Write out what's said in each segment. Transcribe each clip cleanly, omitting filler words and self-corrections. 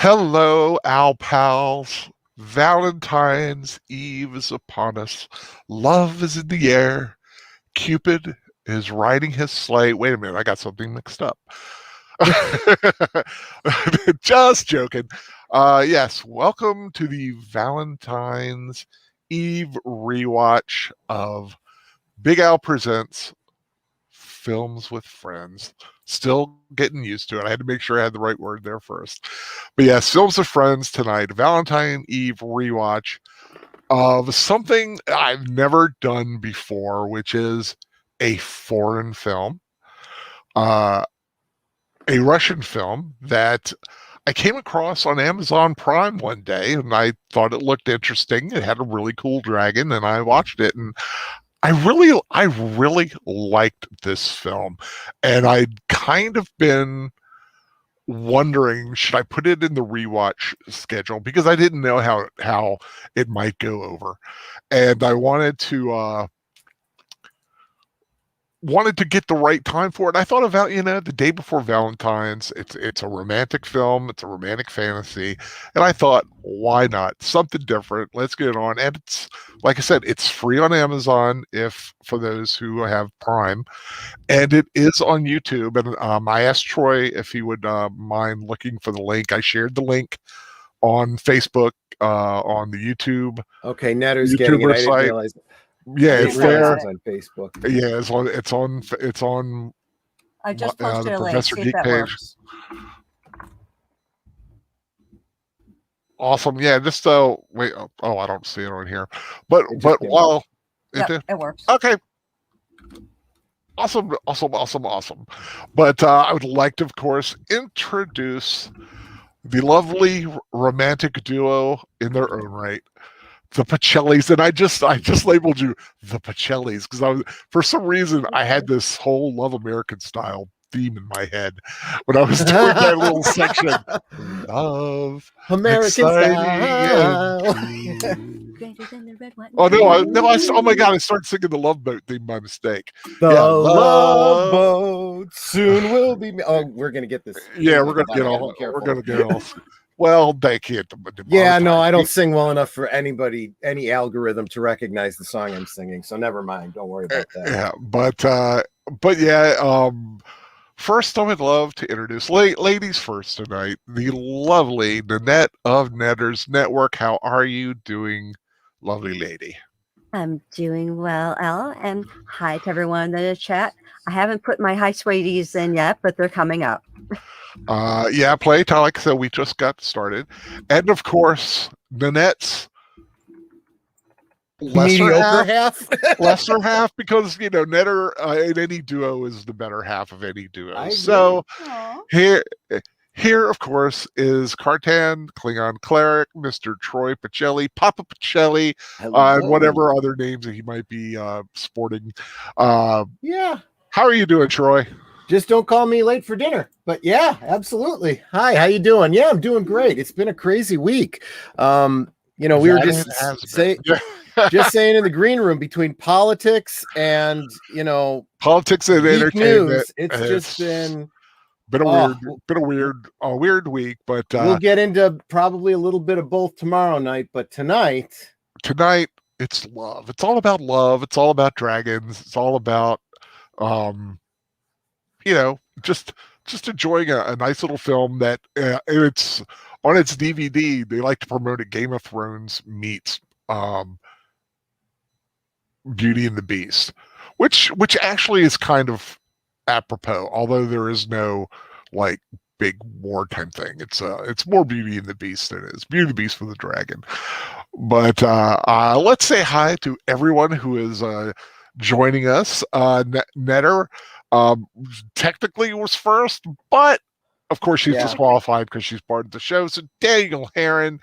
Hello, Owl Pals. Valentine's Eve is upon us. Love is in the air. Cupid is riding his sleigh. Wait a minute, I got something mixed up. Just joking. Yes, welcome to the Valentine's Eve rewatch of Big Al Presents Films with Friends. Still getting used to it. I had to make sure I had the right word there first. But yes, Films with Friends tonight, Valentine Eve rewatch of something I've never done before, which is a foreign film, a Russian film that I came across on Amazon Prime one day, and I thought it looked interesting. It had a really cool dragon, and I watched it, and I really liked this film, and I'd kind of been wondering, should I put it in the rewatch schedule, because I didn't know how it might go over, and I wanted to get the right time for it. I thought about, the day before Valentine's. It's a romantic film. It's a romantic fantasy. And I thought, why not? Something different. Let's get it on. And it's, like I said, it's free on Amazon for those who have Prime. And it is on YouTube. And I asked Troy if he would mind looking for the link. I shared the link on Facebook, on the YouTube. Okay, Netter's getting it. I didn't realize it. Yeah, it's there. It's on Facebook. Yeah, it's on. I just posted a link. Professor See if Geek that page. works. Awesome. Yeah, just wait. Oh, I don't see it on here. But while it works. Okay. Awesome. But I would like to, of course, introduce the lovely romantic duo in their own right, the Pacellis. And I just labeled you the Pacellis because for some reason I had this whole Love American Style theme in my head when I was doing that little section. Love American Style. Greater than the red, white, Oh no! Oh my God! I started singing the Love Boat theme by mistake. The Love Boat soon will be. Oh, we're gonna get this. Yeah, we're gonna get all. We're gonna get all. Well, they can't. Yeah, no, I don't sing well enough for any algorithm to recognize the song I'm singing. So never mind. Don't worry about that. Yeah, but yeah. First, I would love to introduce ladies first tonight. The lovely Nanette of Netters Network. How are you doing, lovely lady? I'm doing well, Al, and hi to everyone in the chat. I haven't put my hi sweeties in yet, but they're coming up. Yeah, playtime. Like I said, we just got started, and of course, Nanette's lesser half, because Netter in any duo is the better half of any duo. So here of course is Cartan Klingon cleric Mr. Troy Pacelli, Papa Pacelli, and whatever other names that he might be sporting. Yeah, how are you doing, Troy? Just don't call me late for dinner. But yeah, absolutely. Hi, how you doing? Yeah, I'm doing great. It's been a crazy week. We were just just saying in the green room, between politics and politics and entertainment news, it's just been a weird week. But we'll get into probably a little bit of both tomorrow night. But tonight it's love. It's all about love. It's all about dragons. It's all about just enjoying a nice little film that it's on its DVD. They like to promote it. Game of Thrones meets Beauty and the Beast, which actually is kind of apropos, although there is no like big wartime thing. It's more Beauty and the Beast than it is Beauty and the Beast for the dragon. But let's say hi to everyone who is joining us. Netter technically was first, but of course she's disqualified because she's part of the show. So Daniel Heron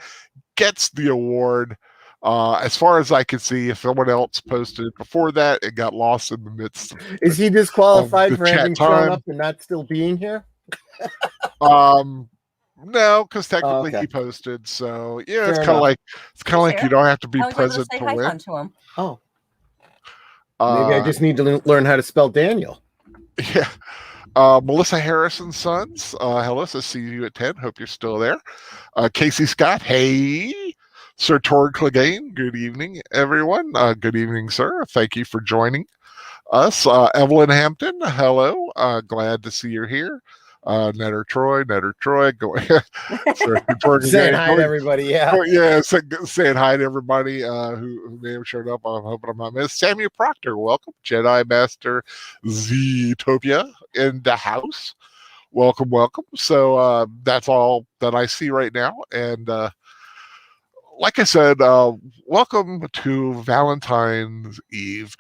gets the award. As far as I can see, if someone else posted it before that, it got lost in the midst. Is he disqualified for having shown up and not still being here? No, because technically he posted. So yeah, it's kind of like you don't have to be present to win. To him. Oh, maybe I just need to learn how to spell Daniel. Yeah. Melissa Harrison Sons, hello, so see you at 10. Hope you're still there. Casey Scott, hey. Sir Torg Clegane, good evening, everyone. Good evening, sir. Thank you for joining us. Evelyn Hampton, hello. Glad to see you're here. Netter Troy, go ahead. Saying hi to everybody, yeah. Yeah, saying hi to everybody who may have showed up. I'm hoping I'm not missed. Samuel Proctor, welcome. Jedi Master Zootopia in the house. Welcome. So that's all that I see right now. And like I said, welcome to Valentine's Eve.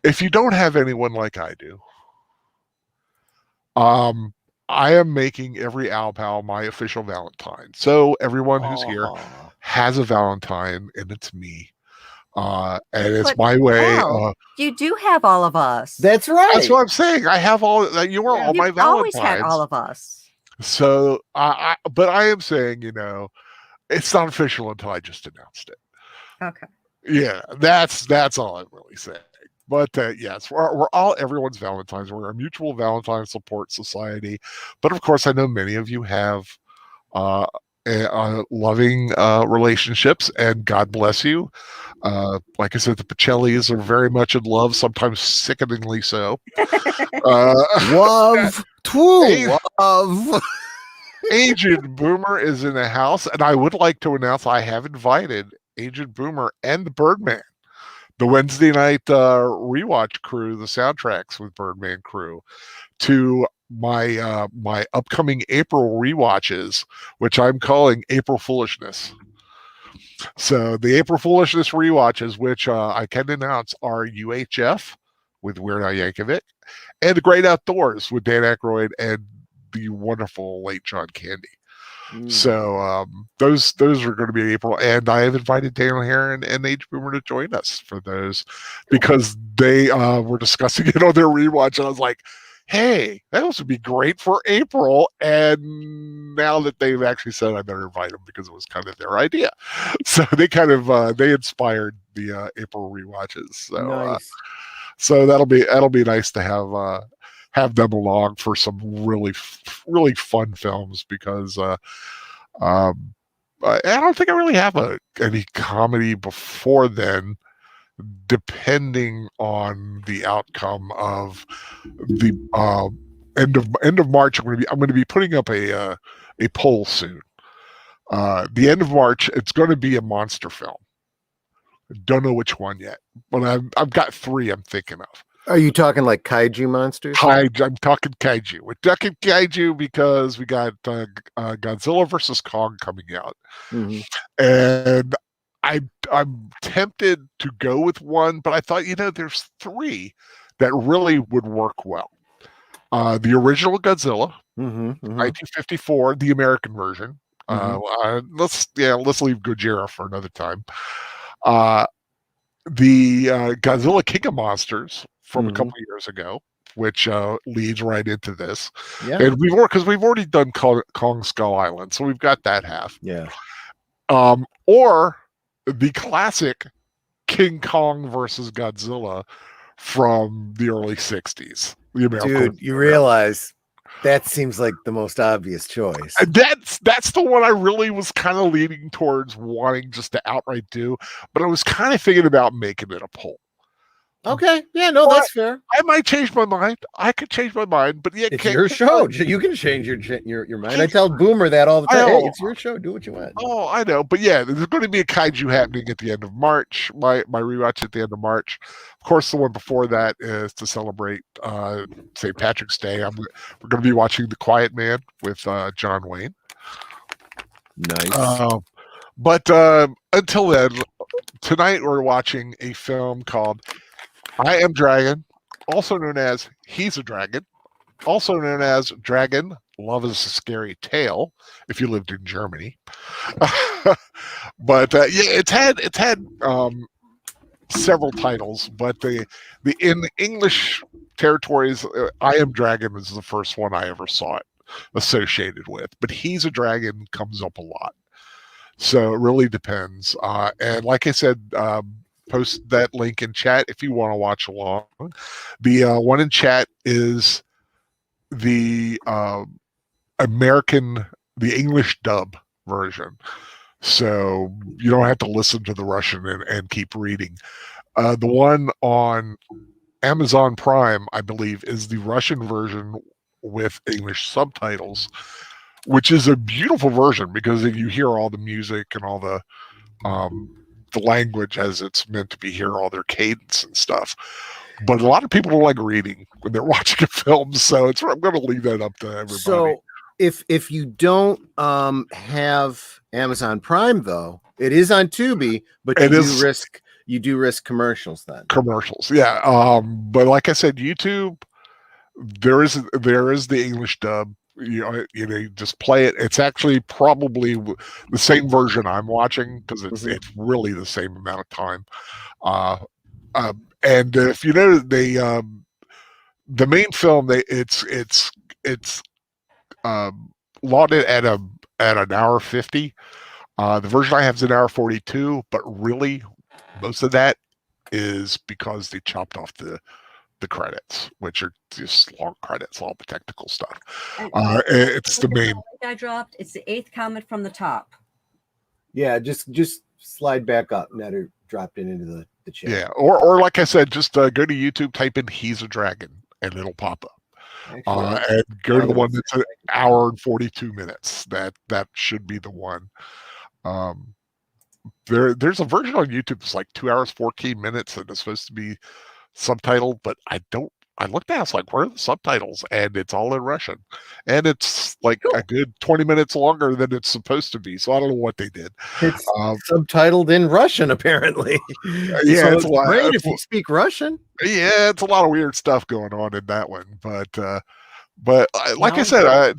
If you don't have anyone like I do, I am making every Owl Pal my official Valentine. So everyone who's here has a Valentine, and it's me. And it's my way. You do have all of us. That's right. That's what I'm saying. I have all. You are all my Valentines. Always had all of us. So, but I am saying, it's not official until I just announced it. Okay. Yeah, that's all I'm really saying. But yes, we're all everyone's Valentines. We're a mutual Valentine support society. But of course, I know many of you have loving relationships, and God bless you. Like I said, the Pacellis are very much in love, sometimes sickeningly so. Love. Agent Boomer is in the house, and I would like to announce I have invited Agent Boomer and the Birdman, the Wednesday night rewatch crew, the soundtracks with Birdman crew, to my my upcoming April rewatches, which I'm calling April Foolishness. So the April Foolishness rewatches, which I can announce, are UHF with Weird Al Yankovic and The Great Outdoors with Dan Aykroyd and the wonderful late John Candy. So those are going to be April, and I have invited Daniel Heron and Age Boomer to join us for those because they were discussing it on their rewatch, and I was like, hey, that would be great for April. And now that they've actually said I better invite them because it was kind of their idea, so they kind of they inspired the April rewatches. So nice. So that'll be nice to have them along for some really fun films because I don't think I really have any comedy before then, depending on the outcome of the end of March. I'm going to be putting up a poll soon. The end of March, it's going to be a monster film. Don't know which one yet, but I've got 3 I'm thinking of. Are you talking like kaiju monsters? I'm talking kaiju. We're talking kaiju because we got Godzilla versus Kong coming out, and I'm tempted to go with one, but I thought there's 3 that really would work well. The original Godzilla, 1954, the American version. Let's leave Gojira for another time. The Godzilla King of Monsters from a couple of years ago, which leads right into this. Yeah. And we've already done Kong Skull Island, so we've got that half. Yeah. Or the classic King Kong versus Godzilla from the early 60s. Dude, you realize that seems like the most obvious choice. That's the one I really was kind of leaning towards wanting just to outright do, but I was kind of thinking about making it a poll. Okay, yeah, no, that's fair. I might change my mind. I could change my mind, but yeah, it's your show. You can change your mind. I tell Boomer that all the time. Hey, it's your show. Do what you want. Oh, I know, but yeah, there's going to be a kaiju happening at the end of March. My rewatch at the end of March. Of course, the one before that is to celebrate St. Patrick's Day. We're going to be watching The Quiet Man with John Wayne. Nice. But until then, tonight we're watching a film called I Am Dragon, also known as He's a Dragon, also known as Dragon, Love is a Scary Tale, if you lived in Germany. But it's had several titles, but the in English territories, I Am Dragon is the first one I ever saw it associated with. But He's a Dragon comes up a lot. So it really depends. And like I said, post that link in chat if you want to watch along. The one in chat is the the English dub version. So you don't have to listen to the Russian and keep reading. The one on Amazon Prime, I believe, is the Russian version with English subtitles, which is a beautiful version because you hear all the music and all the language as it's meant to be, hear all their cadence and stuff. But a lot of people don't like reading when they're watching a film, so I'm going to leave that up to everybody. So if you don't have Amazon Prime, though, it is on Tubi, but you do risk commercials then. Commercials, yeah. But like I said, YouTube, there is the English dub. You just play it. It's actually probably the same version I'm watching because it's really the same amount of time. And if you know the main film, it's lauded at an hour 50. The version I have is an hour 42, but really most of that is because they chopped off the credits, which are just long credits, all the technical stuff. It's the main. I dropped. It's the 8th comment from the top. Yeah, just slide back up. Netter dropped it into the chat. Yeah, or like I said, just go to YouTube, type in "He's a Dragon," and it'll pop up. And go to the one that's an hour and 42 minutes. That should be the one. There's a version on YouTube that's like 2 hours 14 minutes and it's supposed to be subtitled, but I looked at it, it's like, where are the subtitles? And it's all in Russian. And it's like a good 20 minutes longer than it's supposed to be. So I don't know what they did. It's subtitled in Russian, apparently. Yeah, so it's great if you speak Russian. Yeah, it's a lot of weird stuff going on in that one. But like I said, I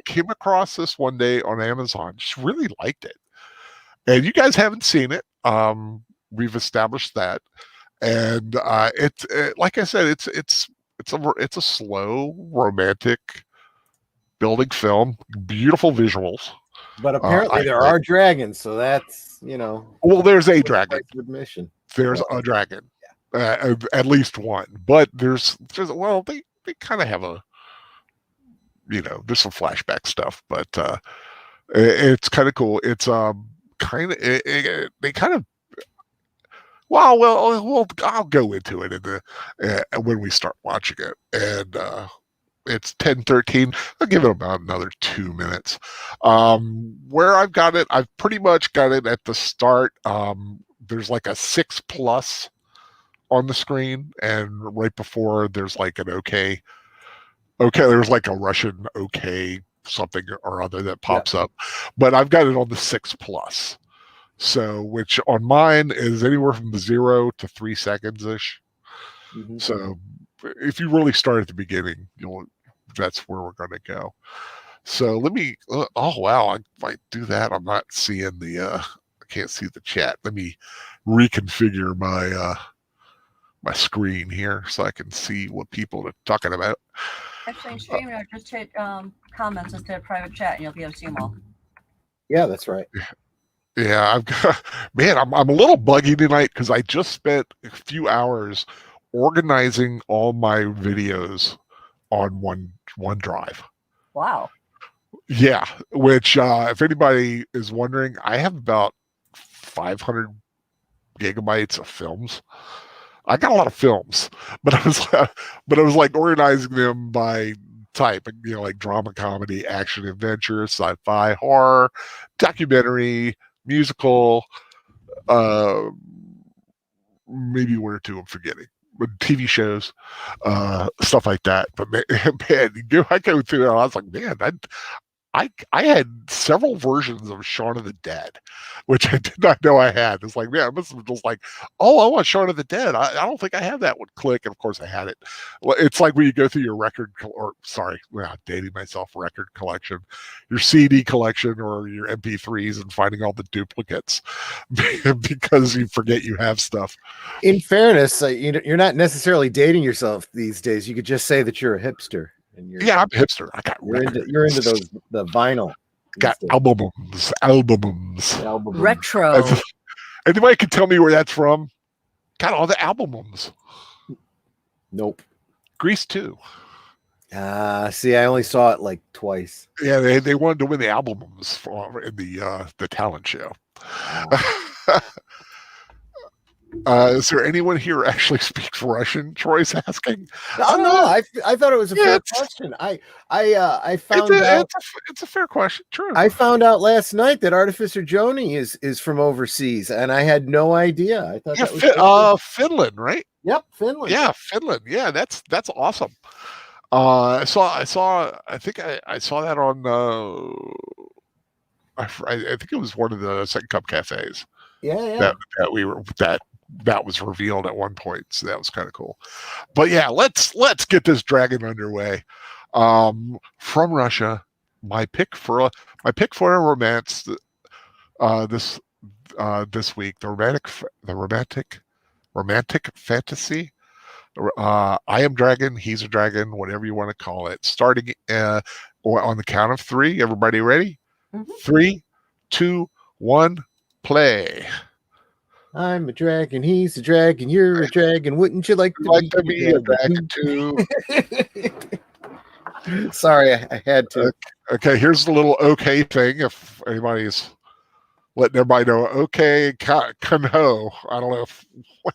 came across this one day on Amazon. Just really liked it. And you guys haven't seen it. We've established that. And it's like I said, it's a slow, romantic building film, beautiful visuals. But apparently there are dragons, so that's Well, there's a dragon. Mission. There's a dragon, at least one. But there's they kind of have a there's some flashback stuff, but it's kind of cool. It's they kind of. Well, I'll go into it when we start watching it, and it's 10:13. I'll give it about another 2 minutes. Where I've got it, I've pretty much got it at the start. There's like a 6+ on the screen, and right before there's like an okay. There's like a Russian okay something or other that pops up, but I've got it on the 6+. So, which on mine is anywhere from 0 to 3 seconds ish. Mm-hmm. So, if you really start at the beginning, that's where we're going to go. So let me. Oh wow! If I do that, I'm not seeing I can't see the chat. Let me reconfigure my my screen here so I can see what people are talking about. Actually, in StreamYard, just hit comments instead of private chat, and you'll be able to see them all. Yeah, that's right. Yeah, I'm a little buggy tonight because I just spent a few hours organizing all my videos on OneDrive. Wow. Yeah, which if anybody is wondering, I have about 500 gigabytes of films. I got a lot of films, but I was like organizing them by type, like drama, comedy, action, adventure, sci-fi, horror, documentary, musical, maybe one or two I'm forgetting, but TV shows, stuff like that. But man, I go through it, I was like, man, I had several versions of Shaun of the Dead, which I did not know I had. It's like, man, I must have just like, oh, I want Shaun of the Dead. I don't think I have that one. Click, and of course I had it. Well, it's like when you go through your record dating myself, record collection, your CD collection, or your MP3s, and finding all the duplicates because you forget you have stuff. In fairness, you're not necessarily dating yourself these days. You could just say that you're a hipster. Yeah, I'm a hipster. I got you're into the vinyl. Got albums. Retro. Anybody can tell me where that's from? Got all the albums. Nope. Grease 2. See, I only saw it like twice. Yeah, they wanted to win the albums in the talent show. Is there anyone here actually speaks Russian? Troy's asking. No, I thought it was a fair question. I found out it's a fair question. True. I found out last night that Artificer Joni is from overseas, and I had no idea. I thought that was Finland, right? Yep, Finland. Yeah, Finland. Yeah, that's awesome. I think I saw that on. I think it was one of the Second Cup cafes. Yeah. That was revealed at one point, so that was kind of cool. But yeah, let's get this dragon underway. From Russia, my pick for a romance this week, the romantic fantasy. I am dragon, he's a dragon, whatever you want to call it. Starting on the count of 3. Everybody ready? Mm-hmm. 3, 2, 1, play. I'm a dragon, he's a dragon, you're a dragon. Wouldn't you like to be a dragon too? Sorry, I had to. Okay, here's the little okay thing. If anybody's letting everybody know, okay, kanho. I don't know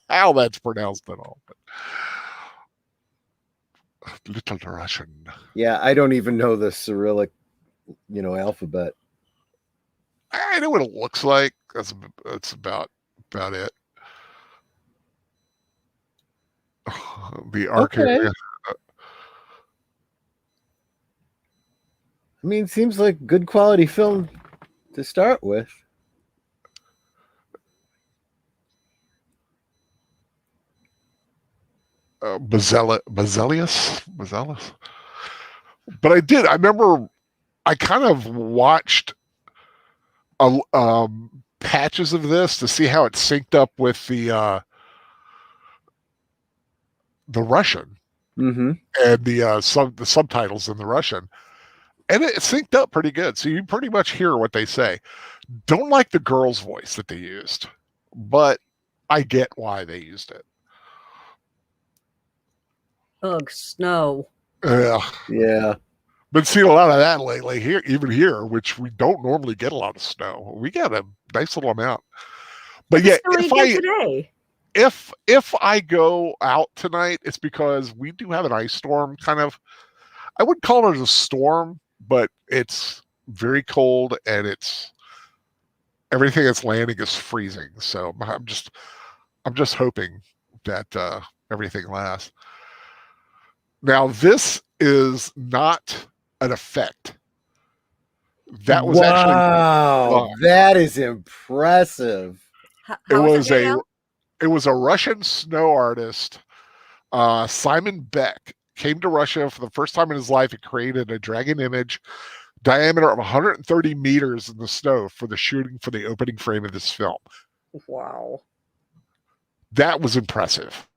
how that's pronounced at all. But little Russian. Yeah, I don't even know the Cyrillic, alphabet. I know what it looks like. That's about it. The arc. Okay. I mean, it seems like good quality film to start with. Basilius. But I remember I kind of watched patches of this to see how it synced up with the Russian and the subtitles in the Russian, and it synced up pretty good. So you pretty much hear what they say. Don't like the girl's voice that they used, but I get why they used it. Ugh, snow. Yeah. Been seeing a lot of that lately here, which we don't normally get a lot of snow. We got a nice little amount. But yeah, if I go out tonight, it's because we do have an ice storm kind of. I would call it a storm, but it's very cold and everything that's landing is freezing. So I'm just hoping that everything lasts. Now this is not an effect. That was actually that is impressive. It was a Russian snow artist, Simon Beck, came to Russia for the first time in his life and created a dragon image diameter of 130 meters in the snow for the shooting for the opening frame of this film. Wow. That was impressive.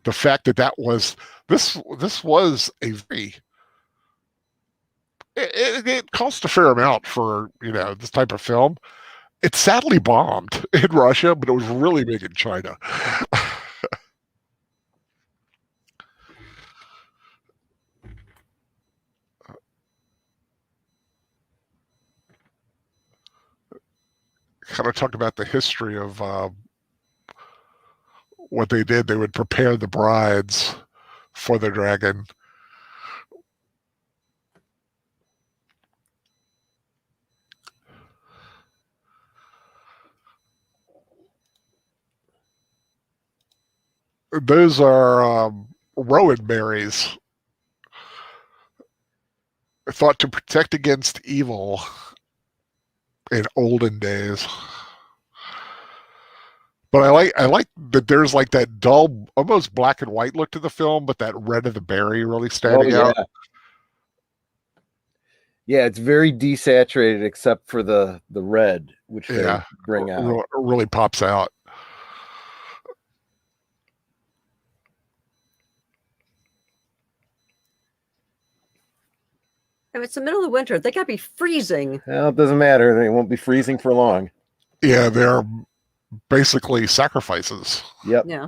The fact that was this was a very it cost a fair amount for this type of film. It sadly bombed in Russia, but it was really big in China. Kind of talk about the history of what they did. They would prepare the brides for the dragon. Those are rowan berries, thought to protect against evil in olden days. But I like that there's like that dull, almost black and white look to the film, but that red of the berry really standing out. Yeah, it's very desaturated except for the red, which they bring out. It really pops out. If it's the middle of winter, they gotta be freezing. Well, it doesn't matter. They won't be freezing for long. Yeah, they're basically sacrifices. Yep. Yeah.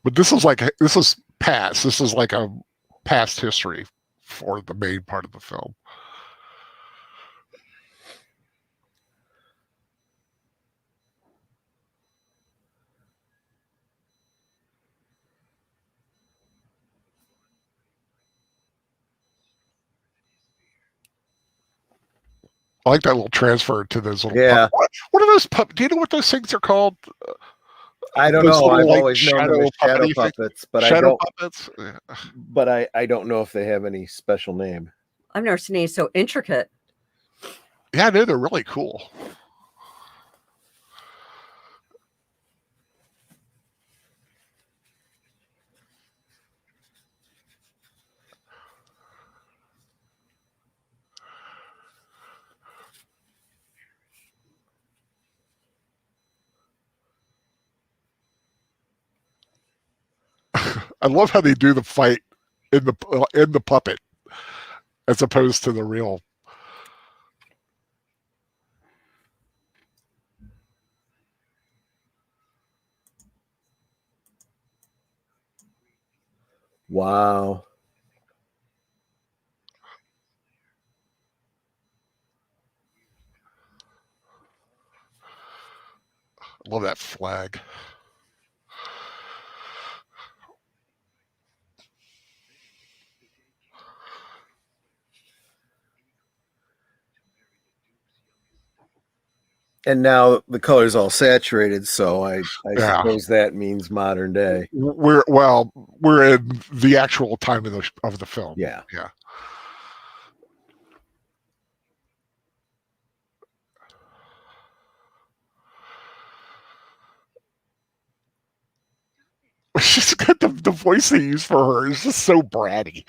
But this is past. This is like a past history for the main part of the film. I like that little transfer to those little what are those do you know what those things are called? I don't know. I've always known them as shadow puppets, but puppets. But I don't know if they have any special name. I've never seen any so intricate. Yeah, I know they're really cool. I love how they do the fight in the puppet as opposed to the real. Wow. I love that flag. And now the color's all saturated, so I suppose that means modern day. We're in the actual time of the film. Yeah. Yeah. She's got the voice they use for her is just so bratty.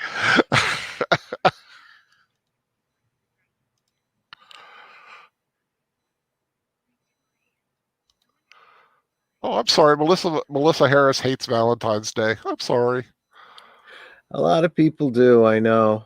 Oh, I'm sorry. Melissa Harris hates Valentine's Day. I'm sorry. A lot of people do, I know.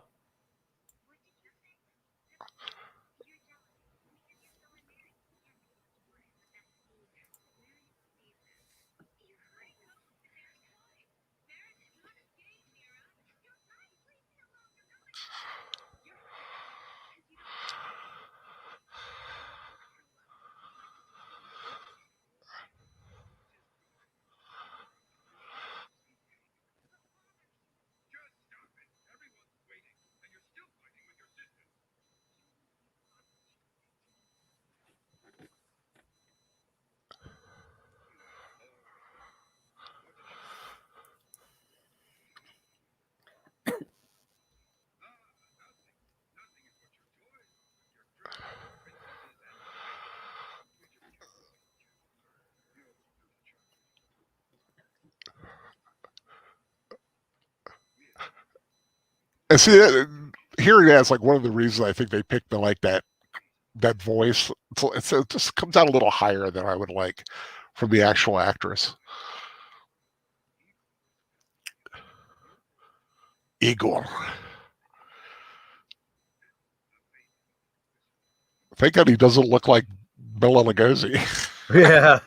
And see, hearing that is like one of the reasons I think they picked that voice. It just comes out a little higher than I would like from the actual actress. Igor. Thank God he doesn't look like Bela Lugosi. Yeah.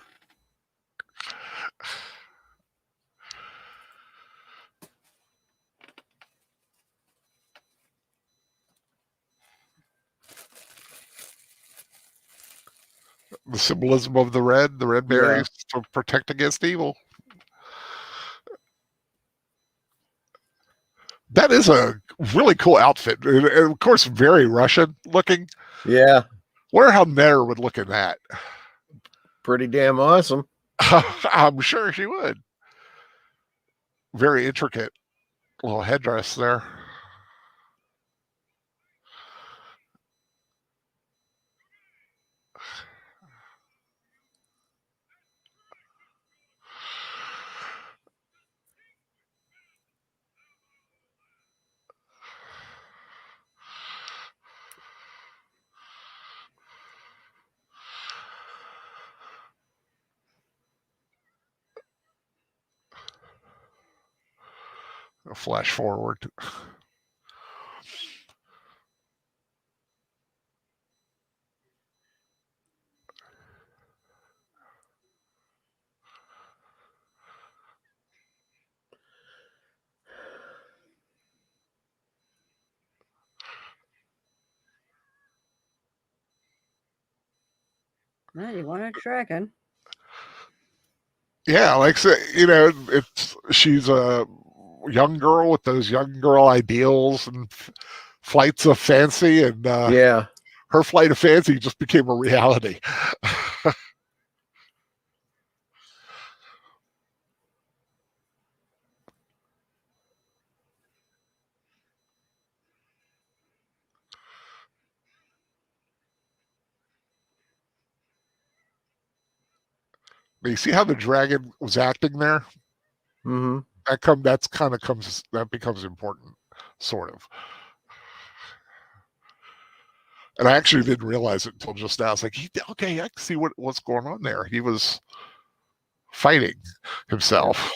The symbolism of the red berries to protect against evil. That is a really cool outfit. And of course, very Russian looking. Yeah. Wonder how Nair would look in that. Pretty damn awesome. I'm sure she would. Very intricate little headdress there. A flash forward. Well, you want a dragon? Yeah, like she's a young girl with those young girl ideals and flights of fancy, and her flight of fancy just became a reality. You see how the dragon was acting there? Mm-hmm. That becomes important, sort of. And I actually didn't realize it until just now. It's like, okay, I can see what's going on there. He was fighting himself.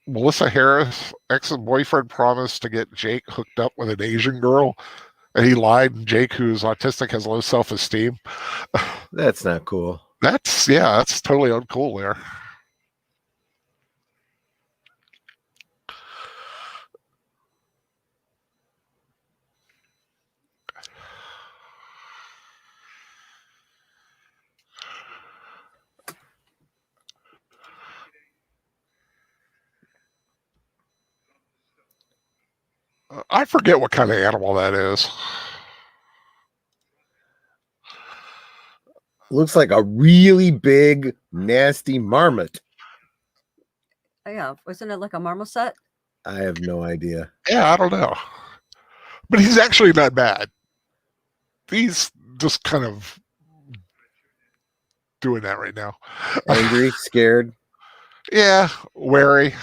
Melissa Harris' ex-boyfriend promised to get Jake hooked up with an Asian girl, and he lied. And Jake, who's autistic, has low self-esteem. That's not cool. That's totally uncool there. I forget what kind of animal that is. Looks like a really big, nasty marmot. Yeah, wasn't it like a marmoset? I have no idea. Yeah, I don't know. But he's actually not bad. He's just kind of doing that right now. Angry, scared. Yeah, wary.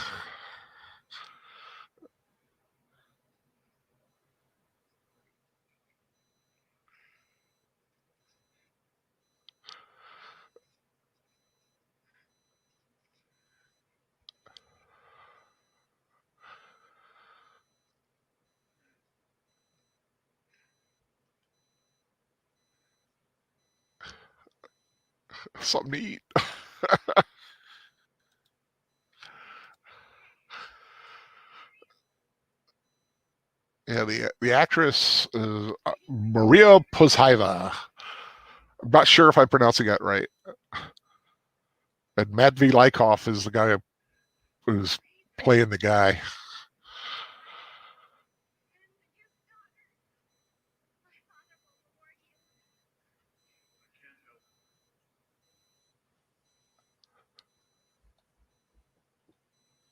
Something to eat. Yeah, the actress is Maria Poezzhaeva. I'm not sure if I'm pronouncing that right. And Matvey Lykov is the guy who's playing the guy.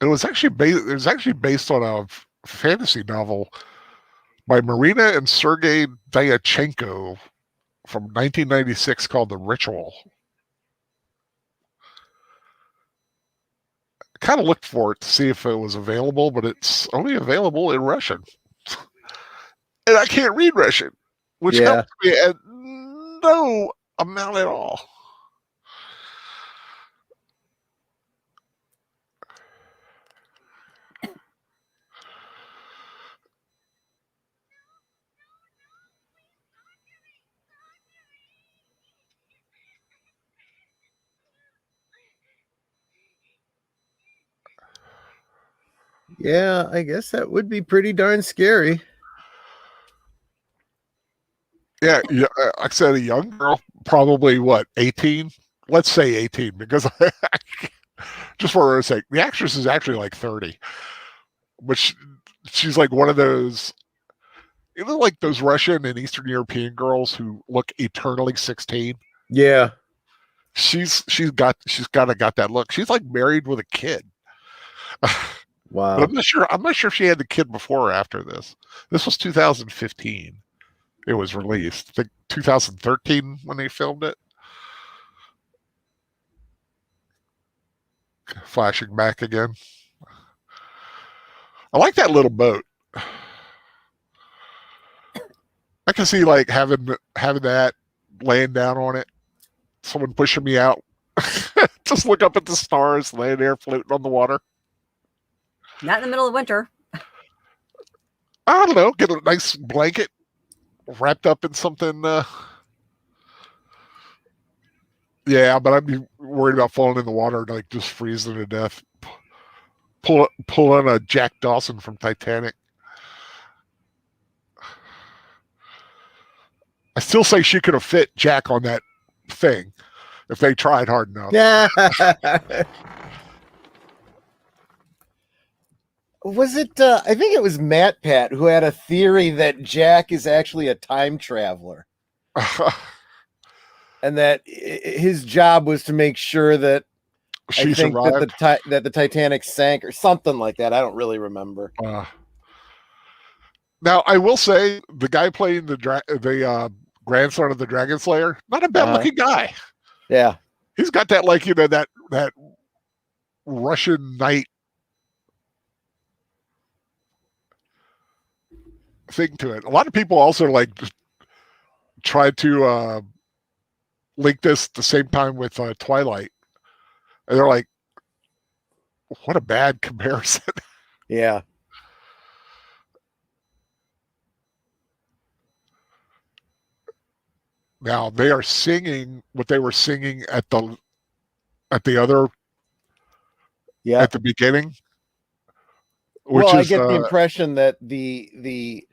It was actually based on a fantasy novel by Marina and Sergei Dyachenko from 1996 called The Ritual. I kind of looked for it to see if it was available, but it's only available in Russian. And I can't read Russian, which helps me at no amount at all. Yeah, I guess that would be pretty darn scary. Yeah, like I said, a young girl, probably 18? Let's say 18, because just for her sake, the actress is actually like 30. But she's like one of those, like those Russian and Eastern European girls who look eternally 16. Yeah. She's got that look. She's like married with a kid. Wow. But I'm not sure if she had the kid before or after this. This was 2015. It was released. I think 2013 when they filmed it. Flashing back again. I like that little boat. I can see like having that, laying down on it, someone pushing me out. Just look up at the stars, laying there floating on the water. Not in the middle of winter. I don't know. Get a nice blanket wrapped up in something. Yeah, but I'm worried about falling in the water and like just freezing to death. Pull on a Jack Dawson from Titanic. I still say she could have fit Jack on that thing if they tried hard enough. Yeah. Was it? I think it was Matt Pat who had a theory that Jack is actually a time traveler, and that his job was to make sure that she survived. That the Titanic sank or something like that. I don't really remember. Now, I will say the guy playing the grandson of the Dragon Slayer, not a bad looking guy. Yeah, he's got that like that Russian knight thing to it. A lot of people also like tried to link this at the same time with Twilight, and they're like, "What a bad comparison." Yeah. Now they are singing what they were singing at the other at the beginning. Well, I get the impression that the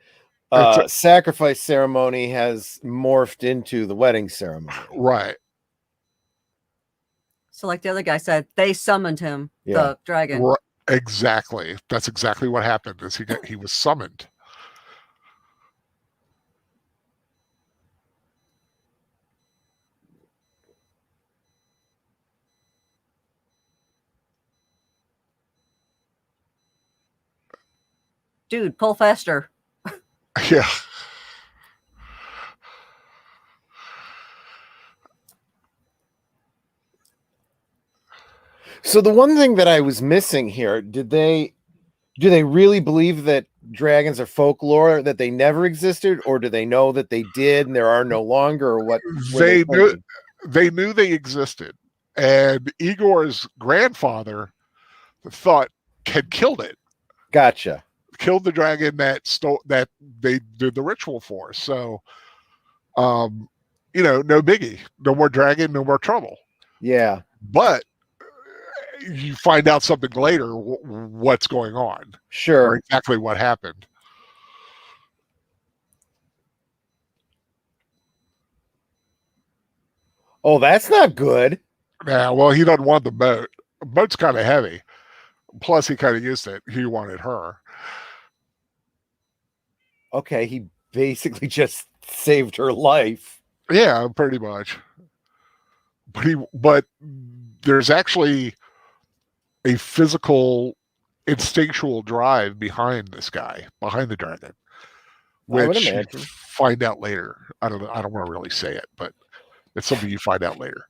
sacrifice ceremony has morphed into the wedding ceremony. Right. So like the other guy said, they summoned him, the dragon. Right. Exactly. That's exactly what happened. Is he was summoned. Dude, pull faster. Yeah. So the one thing that I was missing here, do they really believe that dragons are folklore, that they never existed, or do they know that they did and there are no longer, or what? They knew they existed, and Igor's grandfather thought had killed it. Gotcha. Killed the dragon that they did the ritual for. So, no biggie, no more dragon, no more trouble. Yeah, but you find out something later what's going on. Sure. Or exactly what happened. Oh, that's not good. Yeah, well, he doesn't want the boat. The boat's kind of heavy. Plus, he kind of used it. He wanted her. Okay, he basically just saved her life. Yeah, pretty much. But there's actually a physical, instinctual drive behind this guy, behind the dragon, which you find out later. I don't want to really say it, but it's something you find out later.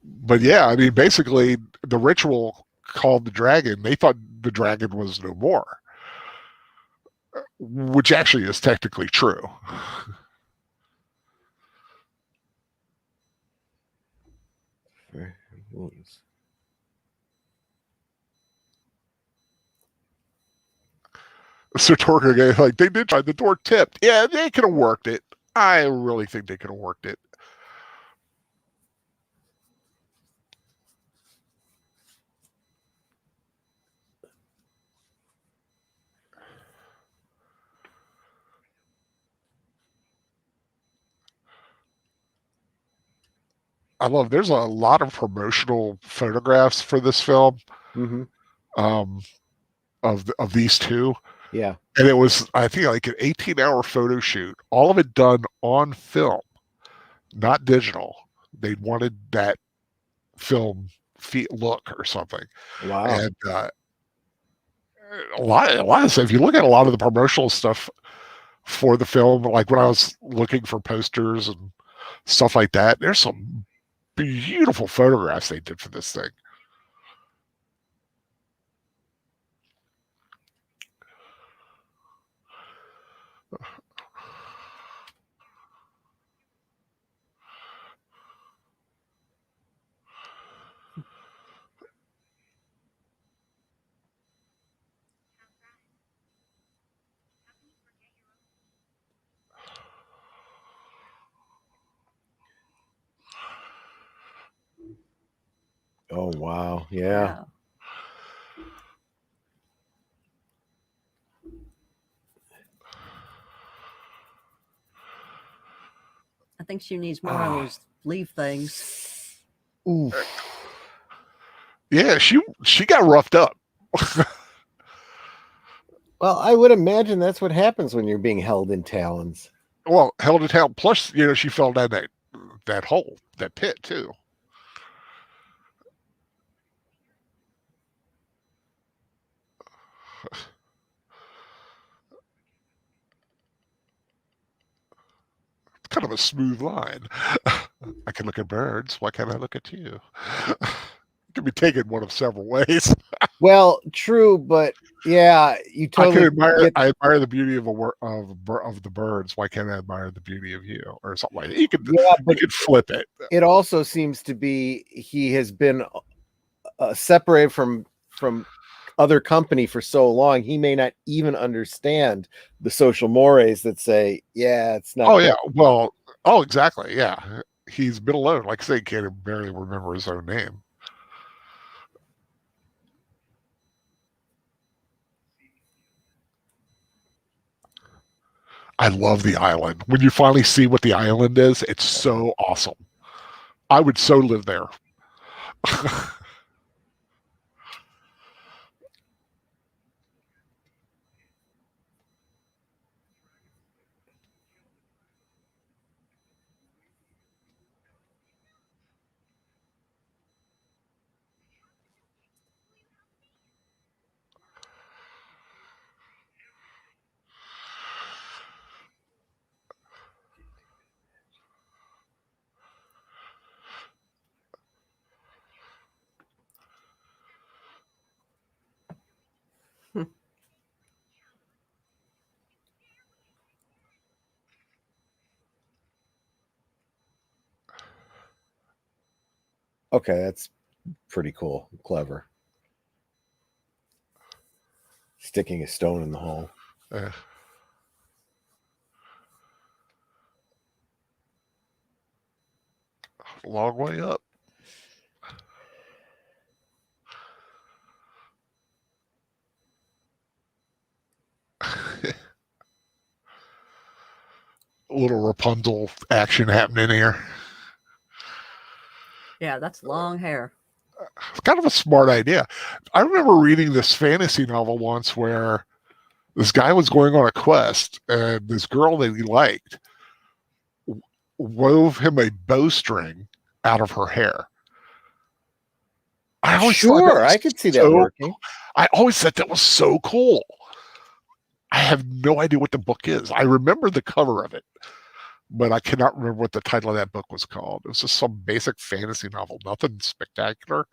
But yeah, I mean, basically, the ritual called the dragon, they thought the dragon was no more, which actually is technically true. So Torka, like, they did try, the door tipped. Yeah, they could have worked it. I really think they could have worked it. I love, there's a lot of promotional photographs for this film. Mm-hmm. Of these two. Yeah. And it was, I think, like an 18-hour photo shoot. All of it done on film, not digital. They wanted that film look or something. Wow. And a lot of stuff. If you look at a lot of the promotional stuff for the film, like when I was looking for posters and stuff like that, there's some beautiful photographs they did for this thing. Oh, wow. Yeah. I think she needs more of those leaf things. Ooh. Yeah, she got roughed up. Well, I would imagine that's what happens when you're being held in talons. Well, held in talons. Plus, she fell down that hole, that pit too. It's kind of a smooth line. I can look at birds. Why can't I look at you? It can be taken one of several ways. Well, true, but yeah, you totally. I admire the beauty of the birds. Why can't I admire the beauty of you, or something like that? You could flip it. It also seems to be he has been separated from other company for so long, he may not even understand the social mores that say, yeah, it's not. Oh yeah, well, oh exactly, yeah. He's been alone. Like I say, he can't barely remember his own name. I love the island. When you finally see what the island is, it's so awesome. I would so live there. Okay, that's pretty cool. Clever. Sticking a stone in the hole. Long way up. A little Rapunzel action happening here. Yeah, that's long hair. It's kind of a smart idea. I remember reading this fantasy novel once where this guy was going on a quest, and this girl that he liked wove him a bowstring out of her hair. I could see that working. I always thought that was so cool. I have no idea what the book is. I remember the cover of it, but I cannot remember what the title of that book was called. It was just some basic fantasy novel, nothing spectacular,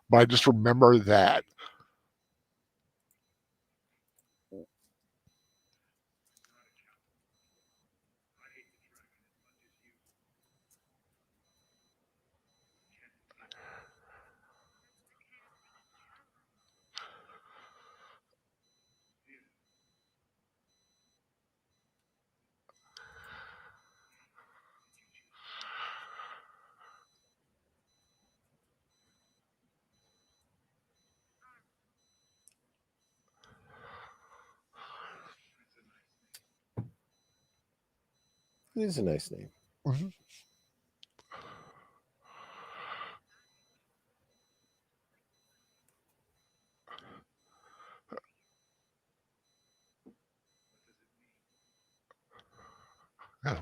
but I just remember that. It is a nice name. Mm-hmm.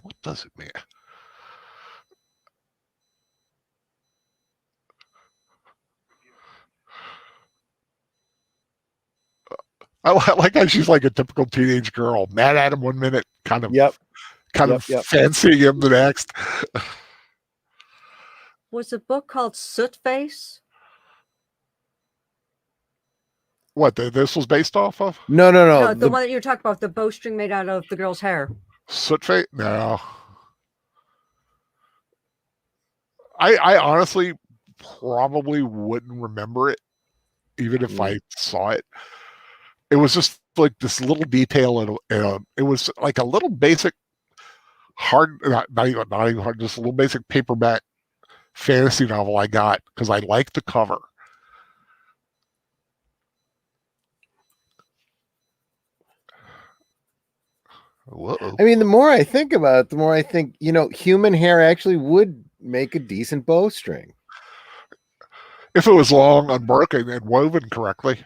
What does it mean? I like how she's like a typical teenage girl, mad at him one minute, kind of fancying him the next. Was the book called Soot Face? What this was based off of? No. No, the one that you were talking about, the bowstring made out of the girl's hair. Soot Face? No. I honestly probably wouldn't remember it, even if I saw it. It was just like this little detail, and it was like a little basic hard, not even hard, just a little basic paperback fantasy novel I got because I liked the cover. Whoa. I mean, the more I think about it, the more I think, human hair actually would make a decent bowstring. If it was long, unbroken, and woven correctly.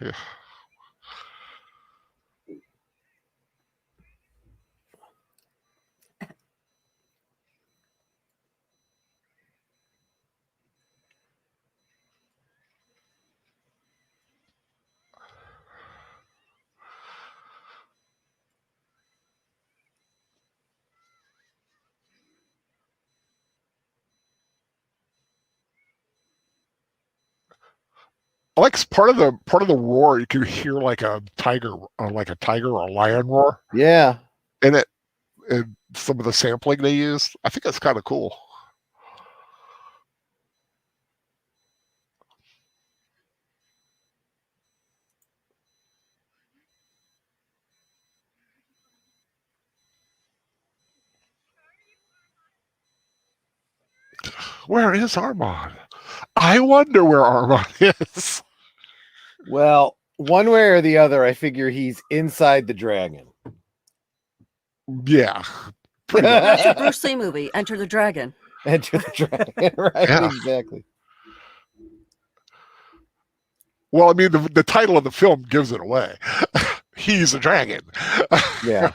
Like part of the roar, you can hear like a tiger or a lion roar. Yeah. And some of the sampling they used, I think that's kind of cool. Where is Armand? I wonder where Armand is. Well, one way or the other, I figure he's inside the dragon. Yeah. That's a Bruce Lee movie, Enter the Dragon. Enter the Dragon, right? Yeah. Exactly. Well, I mean, the title of the film gives it away. He's a dragon. Yeah.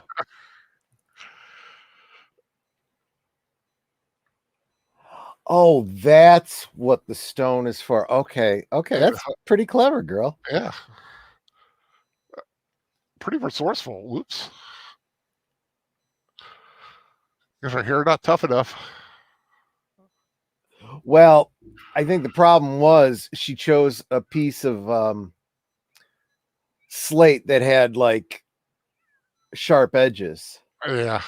Oh, that's what the stone is for. Okay. That's pretty clever, girl. Yeah. Pretty resourceful. Whoops. If her hair not tough enough. Well, I think the problem was she chose a piece of slate that had like sharp edges. Yeah.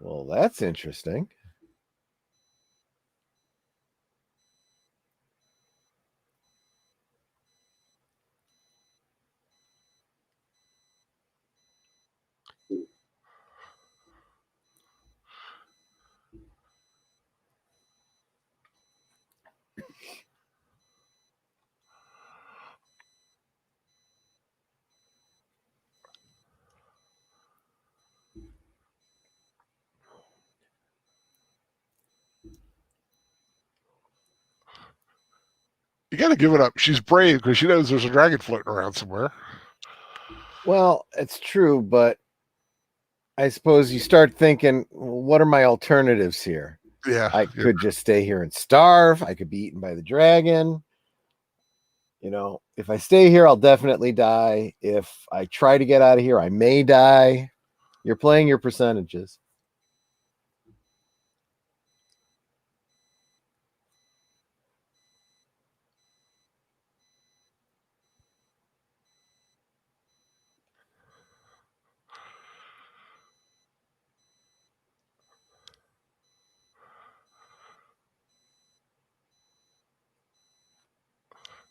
Well, that's interesting. You got to give it up. She's brave because she knows there's a dragon floating around somewhere. Well, it's true, but I suppose you start thinking, what are my alternatives here? Yeah. I could just stay here and starve. I could be eaten by the dragon. If I stay here, I'll definitely die. If I try to get out of here, I may die. You're playing your percentages.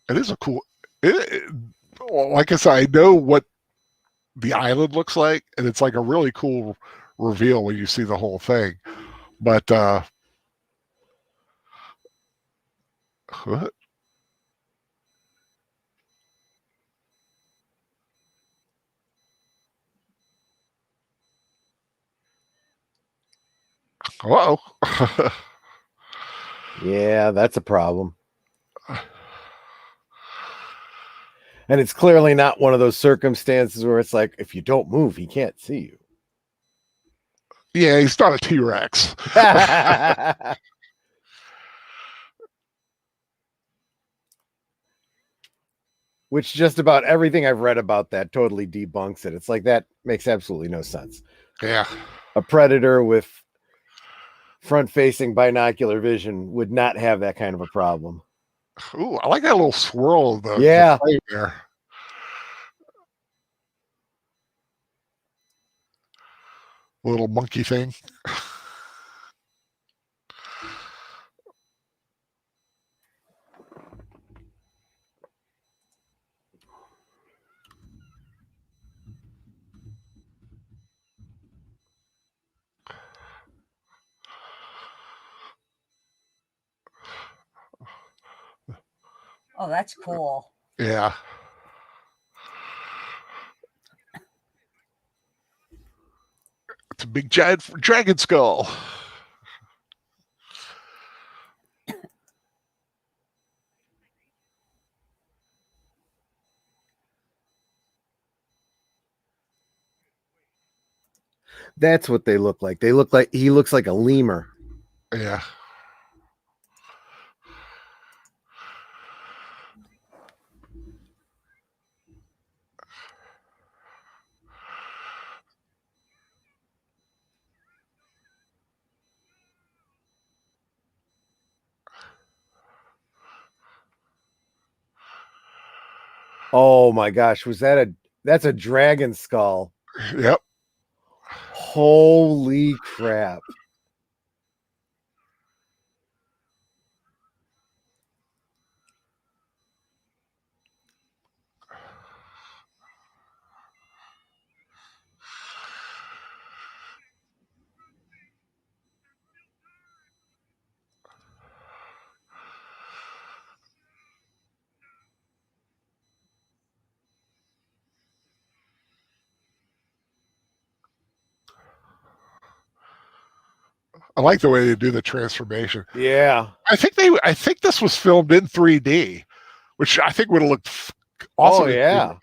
It is a cool. Like I said, I know what the island looks like, and it's like a really cool reveal when you see the whole thing. But what? Uh-oh. Yeah, that's a problem. And it's clearly not one of those circumstances where it's like, if you don't move, he can't see you. Yeah, he's not a T-Rex. Which just about everything I've read about that totally debunks it. It's like, that makes absolutely no sense. Yeah. A predator with front-facing binocular vision would not have that kind of a problem. Ooh, I like that little swirl of the flame there. Little monkey thing. Oh, that's cool. Yeah. It's a big giant dragon skull. That's what they look like. He looks like a lemur. Yeah. Oh my gosh, that's a dragon skull. Yep. Holy crap. I like the way they do the transformation. Yeah. I think this was filmed in 3D, which I think would have looked awesome. Oh yeah.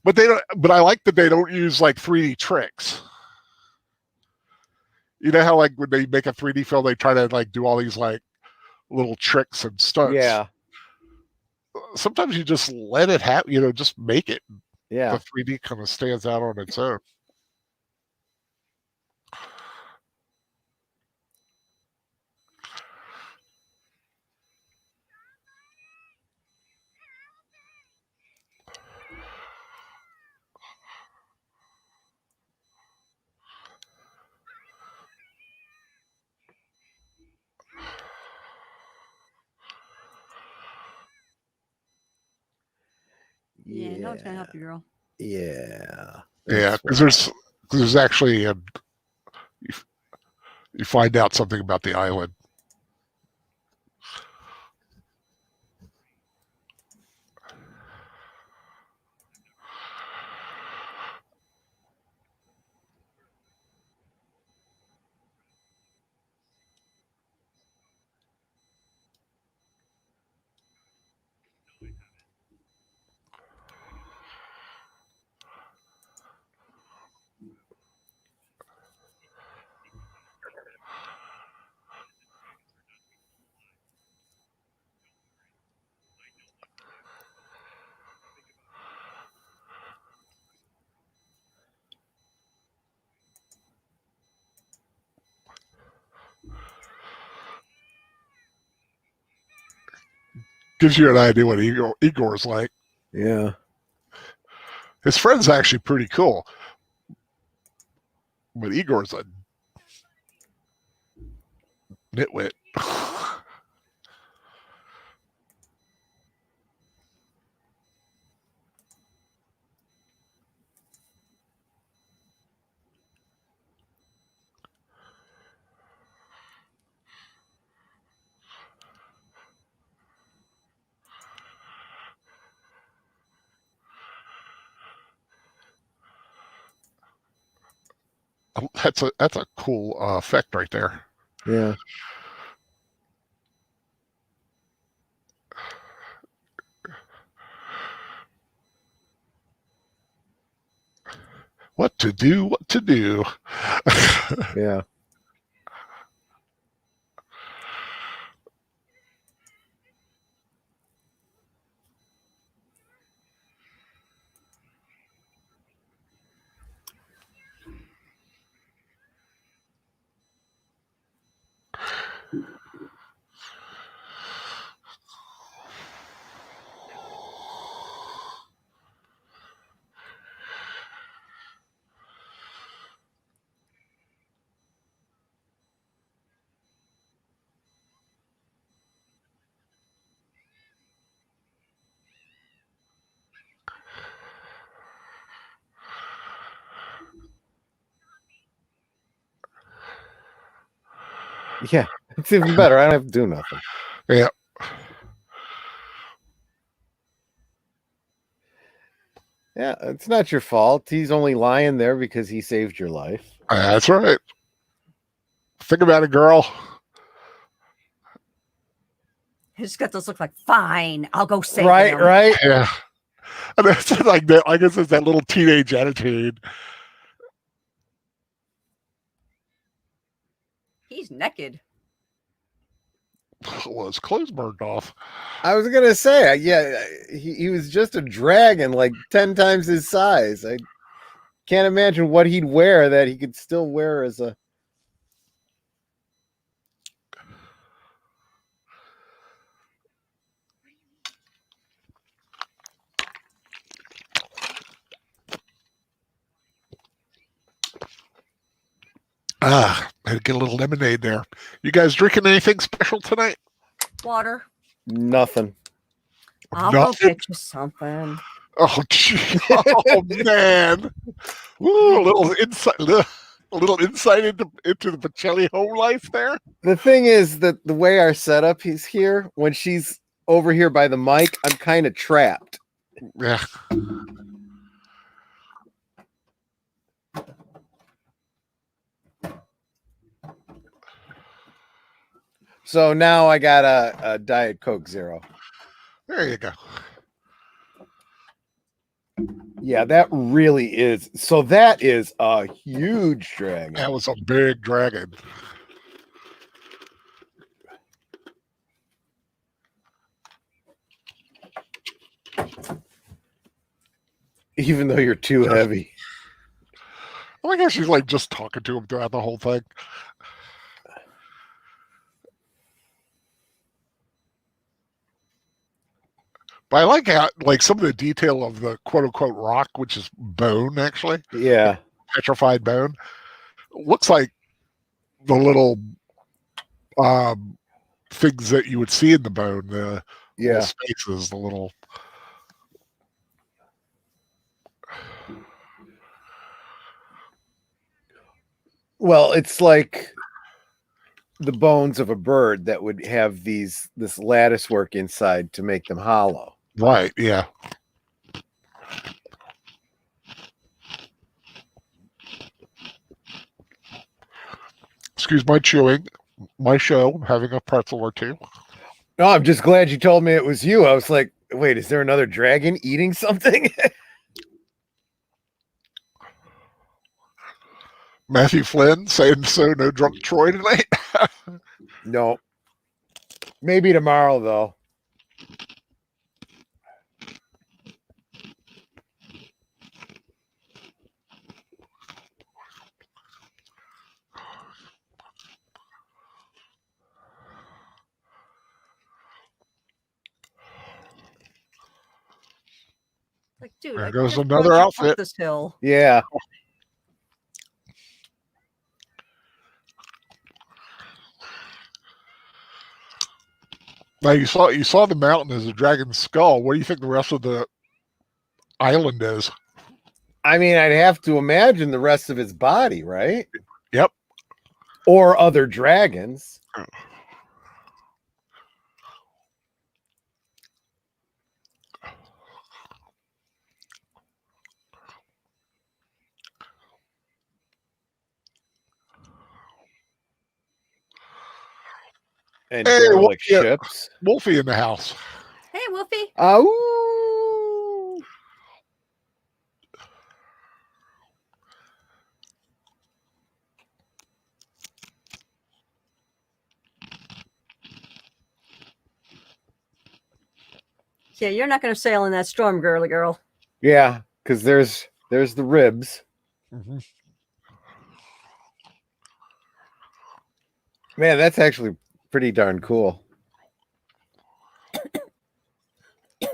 But they don't. But I like that they don't use like 3D tricks. You know how like when they make a 3D film, they try to like do all these like little tricks and stunts. Yeah. Sometimes you just let it happen. Just make it. Yeah. The 3D kind of stands out on its own. Yeah, no one's gonna help you, girl. Yeah. Yeah, because there's actually you find out something about the island. Gives you an idea what Igor's like. Yeah. His friend's actually pretty cool, but Igor's a nitwit. That's a cool effect right there. Yeah. What to do? What to do? Yeah. Yeah. It's even better. I don't have to do nothing. Yeah. Yeah, it's not your fault. He's only lying there because he saved your life. That's right. Think about it, girl. His gut does look like, fine, I'll go save him. Right. Yeah. And that's like that. I guess it's that little teenage attitude. He's naked. Well, his clothes burned off. I was gonna say, yeah, he was just a dragon, like 10 times his size. I can't imagine what he'd wear that he could still wear as a. I had to get a little lemonade there. You guys drinking anything special tonight? Water. Nothing. I'll go get you something. Oh, gee. Oh man. Ooh, a little insight into the Pacelli home life there. The thing is that the way our setup is here, when she's over here by the mic, I'm kind of trapped. Yeah. So now I got a Diet Coke Zero. There you go. Yeah, that really is. So that is a huge dragon. That was a big dragon. Even though you're too heavy. Oh my gosh, she's like just talking to him throughout the whole thing. But I like how, like, some of the detail of the quote unquote rock, which is bone, actually. Yeah. Petrified bone. Looks like the little things that you would see in the bone, the little spaces, the little. Well, it's like the bones of a bird that would have this lattice work inside to make them hollow. Right, yeah. Excuse my chewing. My show, having a pretzel or two. No, I'm just glad you told me it was you. I was like, wait, is there another dragon eating something? Matthew Flynn saying so, no drunk Troy tonight. No. Maybe tomorrow, though. Like, dude, there goes another outfit. This hill. Yeah. Now you saw the mountain as a dragon's skull. What do you think the rest of the island is? I mean, I'd have to imagine the rest of his body, right? Yep. Or other dragons. And derelict ships. Wolfie in the house. Hey, Wolfie. Oh. Yeah, you're not going to sail in that storm, girly girl. Yeah, because there's the ribs. Mm-hmm. Man, that's actually pretty darn cool. Like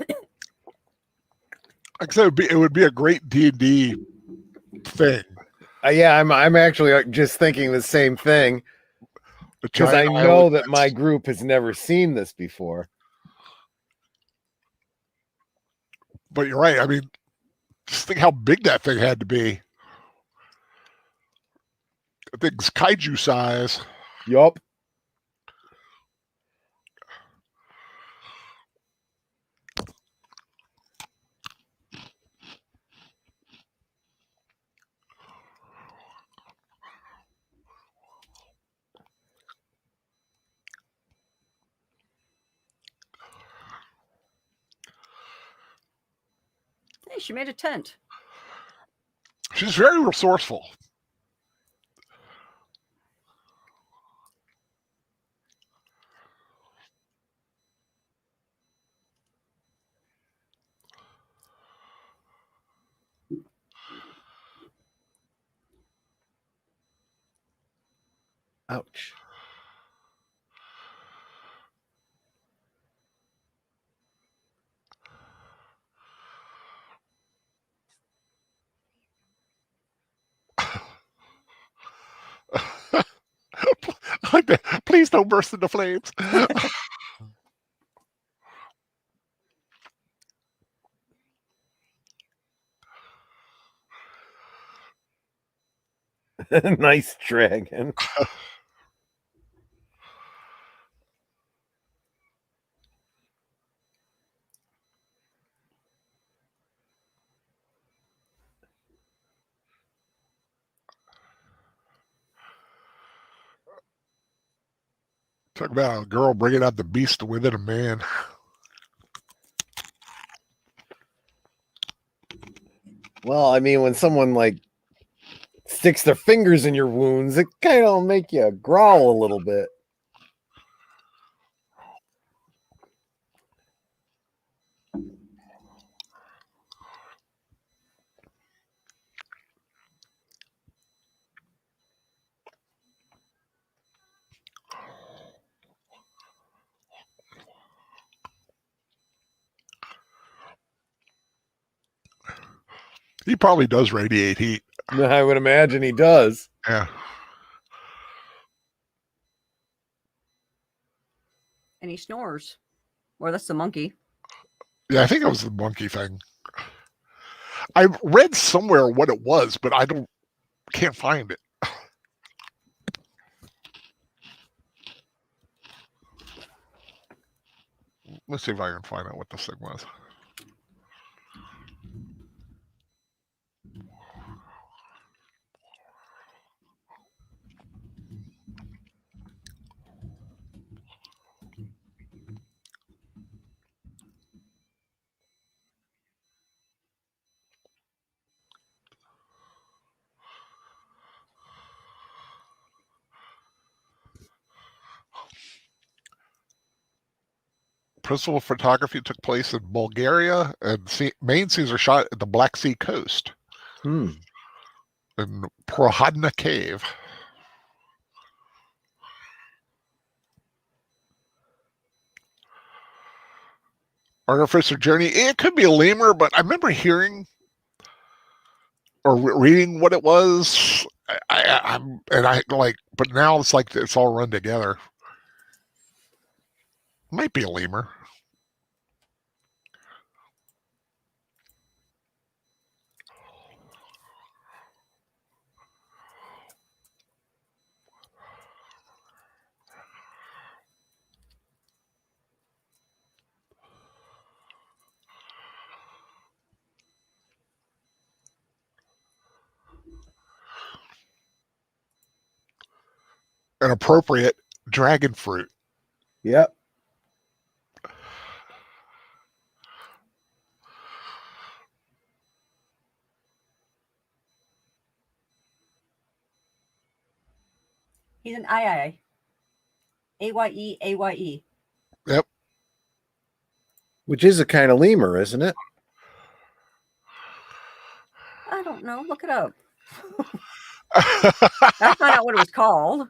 I said, it would be a great D&D thing. Yeah, I'm actually just thinking the same thing because I know that my group has never seen this before. But you're right. I mean, just think how big that thing had to be. I think it's kaiju size. Yup. Hey, she made a tent. She's very resourceful. Ouch. Please don't burst into flames. Nice dragon. Talk about a girl bringing out the beast within a man. Well, I mean, when someone like sticks their fingers in your wounds, it kind of make you growl a little bit. He probably does radiate heat. I would imagine he does. Yeah. And he snores. Or that's the monkey. Yeah, I think it was the monkey thing. I read somewhere what it was, but can't find it. Let's see if I can find out what this thing was. Principal photography took place in Bulgaria, and main scenes are shot at the Black Sea coast in Poezzhaeva Cave. Artificer Journey. It could be a lemur, but I remember hearing or reading what it was. But now it's like it's all run together. Might be a lemur. An appropriate dragon fruit. Yep. He's an Aye. Aye. Aye. Yep. Which is a kind of lemur, isn't it? I don't know. Look it up. I found out what it was called.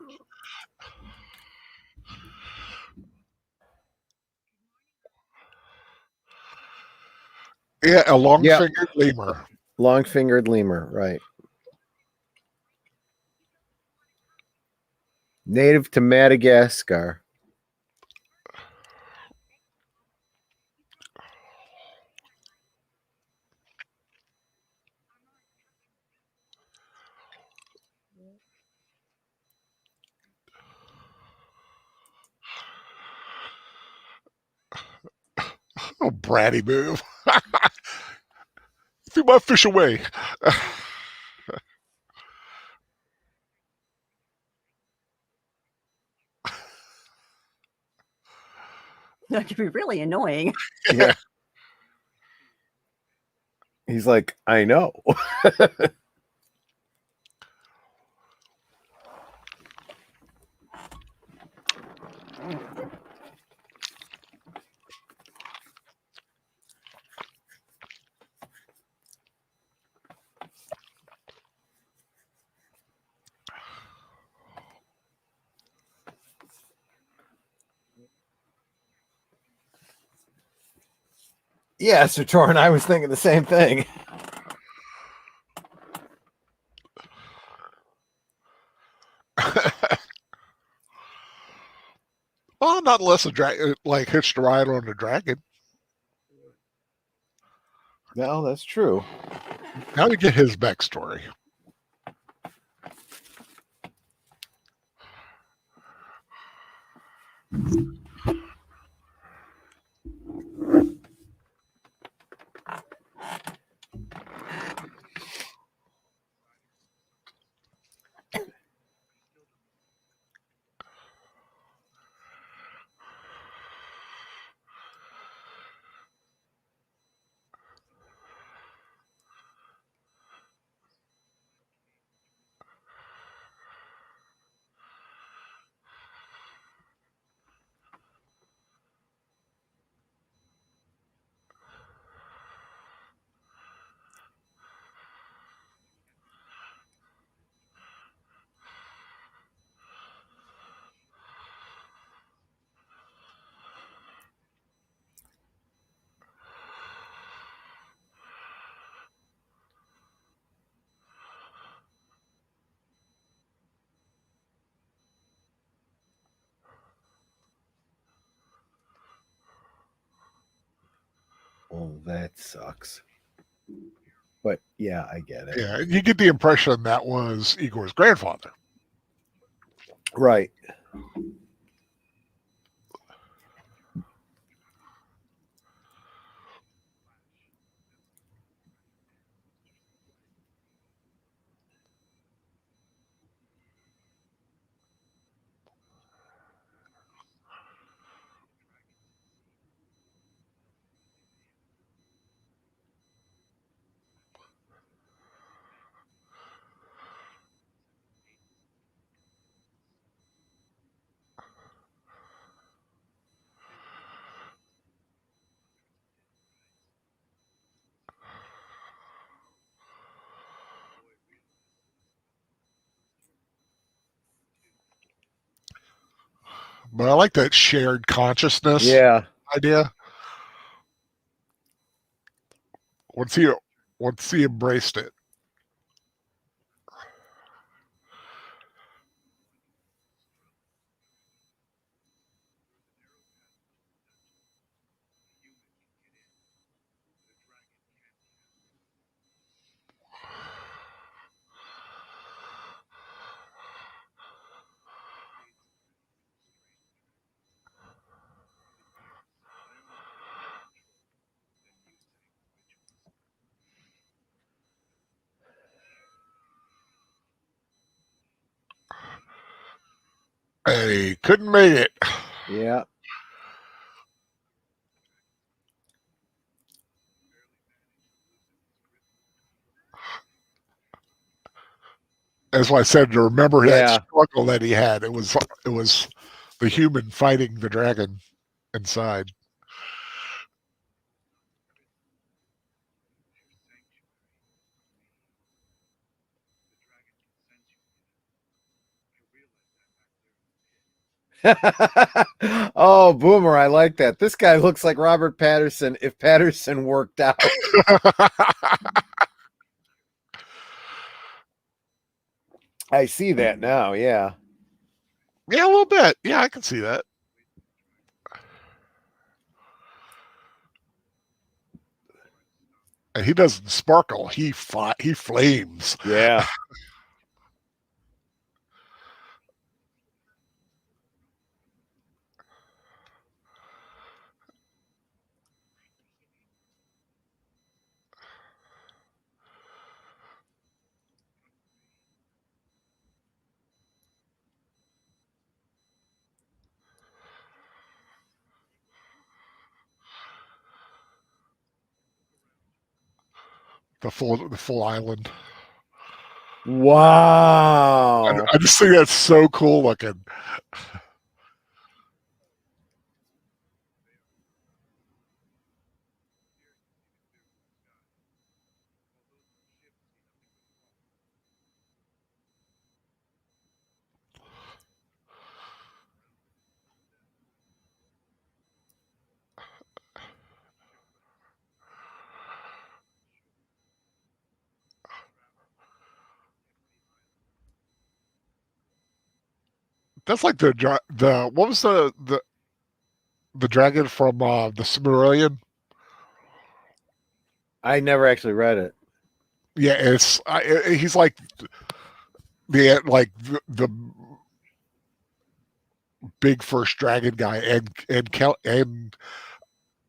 Yeah, a long-fingered lemur. Long-fingered lemur, right. Native to Madagascar. Oh, bratty move. Threw my fish away. That could be really annoying. Yeah. He's like, I know. Yeah, Sir Torn, I was thinking the same thing. Well, not unless a dragon like hitched a ride on a dragon. No, that's true. How do we get his backstory? Oh, that sucks. But yeah, I get it. Yeah, you get the impression that was Igor's grandfather. Right. But I like that shared consciousness idea. Once he embraced it. And he couldn't make it. Yeah. That's why I said to remember that struggle that he had. It was the human fighting the dragon inside. Oh, Boomer, I like that. This guy looks like Robert Patterson if Patterson worked out. I see that now, yeah. Yeah, a little bit. Yeah, I can see that. And he doesn't sparkle. He flames. Yeah. the full island. Wow. I just think that's so cool looking. That's like the what was the dragon from the Silmarillion? I never actually read it. Yeah, he's like the big first dragon guy, and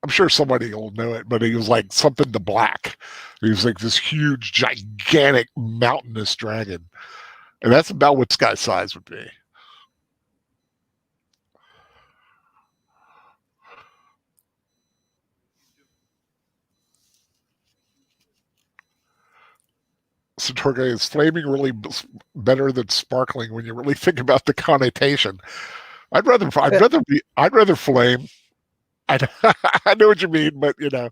I'm sure somebody will know it, but he was like something to black. He was like this huge, gigantic, mountainous dragon, and that's about what Sky size would be. Saturga, is flaming really better than sparkling when you really think about the connotation? I'd rather flame. I know what you mean, but I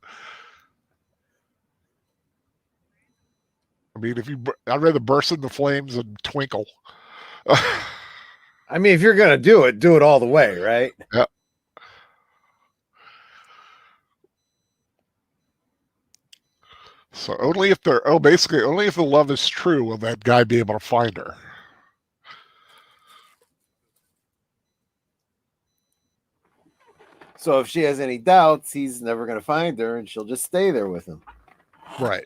mean, I'd rather burst into flames and twinkle. I mean, if you're gonna do it all the way, right? Yeah. So only if only if the love is true will that guy be able to find her. So if she has any doubts, he's never going to find her, and she'll just stay there with him. Right.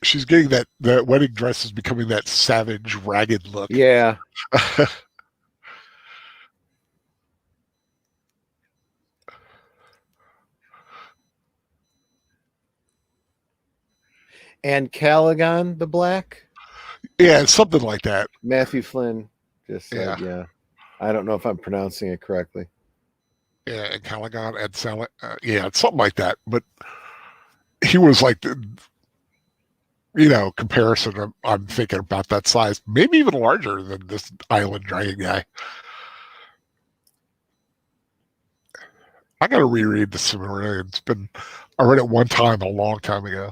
She's getting that wedding dress is becoming that savage, ragged look. Yeah. And Callaghan the Black? Yeah, something like that. Matthew Flynn just said, yeah. I don't know if I'm pronouncing it correctly. Yeah, and Callaghan and yeah, something like that. But he was like, comparison. I'm thinking about that size, maybe even larger than this island dragon guy. I got to reread the Silmarillion. I read it one time a long time ago.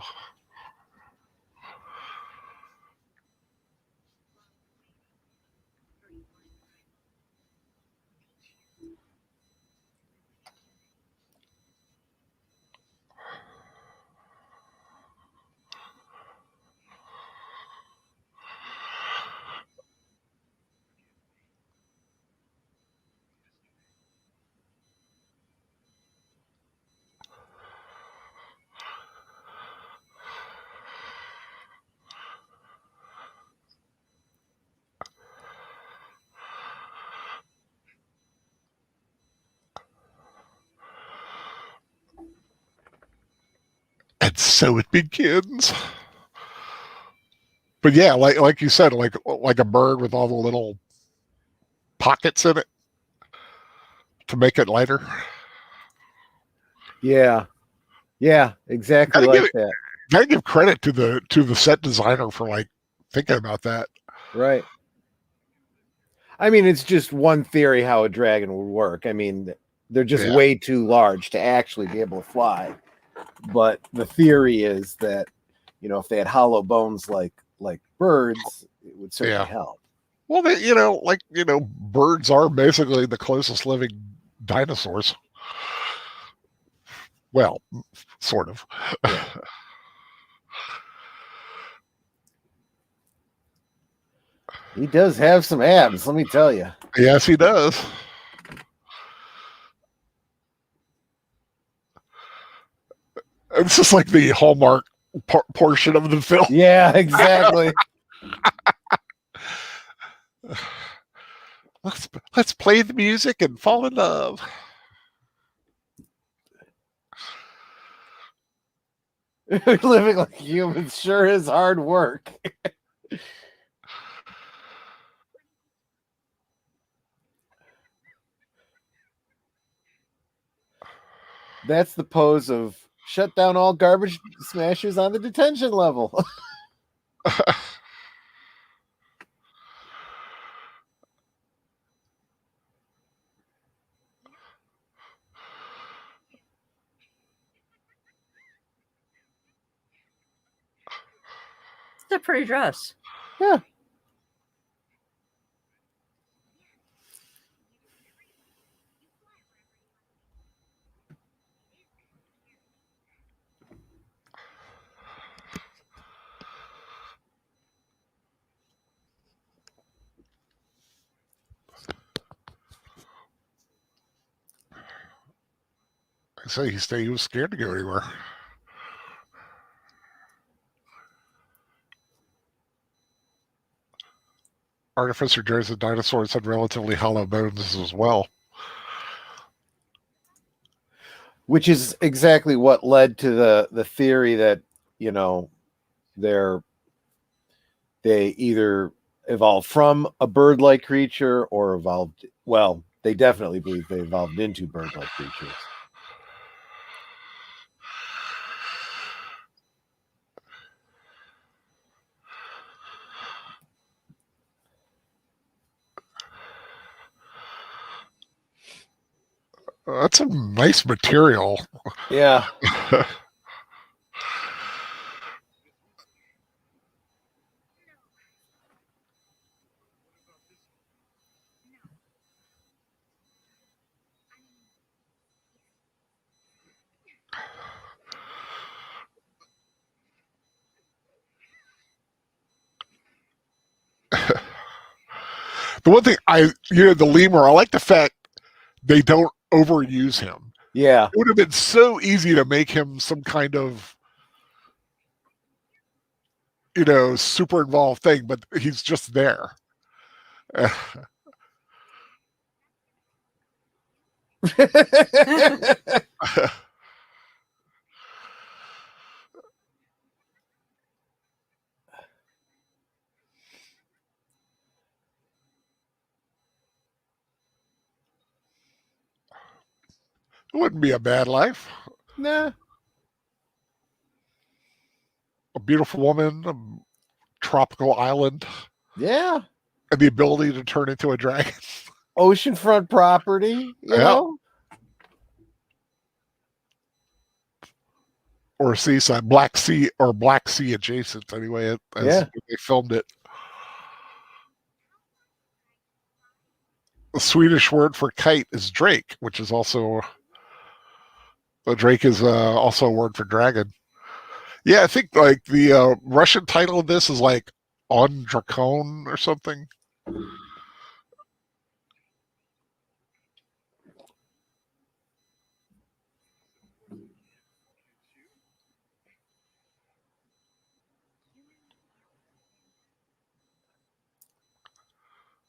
And so it begins. But yeah, like you said, like a bird with all the little pockets in it to make it lighter. Yeah, exactly that. Gotta give credit to the set designer for like thinking about that. Right. I mean, it's just one theory how a dragon would work. I mean, they're just way too large to actually be able to fly. But the theory is that, if they had hollow bones like birds, it would certainly help. Well, birds are basically the closest living dinosaurs. Well, sort of. He does have some abs, let me tell you. Yes, he does. It's just like the Hallmark portion of the film. Yeah, exactly. Let's play the music and fall in love. Living like humans sure is hard work. That's the pose of shut down all garbage smashers on the detention level. It's a pretty dress. Yeah. I say he was scared to go anywhere. Artificer Jones and dinosaurs had relatively hollow bones as well. Which is exactly what led to the theory that, you know, they either evolved from a bird-like creature or evolved, well, they definitely believe they evolved into bird-like creatures. That's a nice material. Yeah. The one thing the lemur, I like the fact they don't overuse him. Yeah. It would have been so easy to make him some kind of, super involved thing, but he's just there. It wouldn't be a bad life. Nah. A beautiful woman, a tropical island. Yeah. And the ability to turn into a dragon. Oceanfront property, you know? Or seaside, Black Sea adjacent anyway, as they filmed it. The Swedish word for kite is drake, which is also a word for dragon. Yeah, I think like the Russian title of this is like On Drakon or something.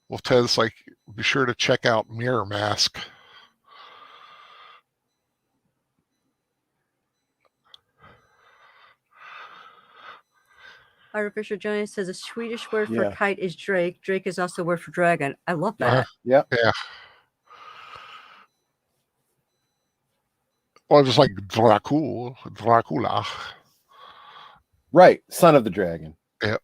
Well, Ted's like, be sure to check out Mirror Mask. Artificial Giant says a Swedish word for kite is drake. Drake is also a word for dragon. I love that. Yeah. Well, just like Dracula. Right. Son of the dragon. Yep.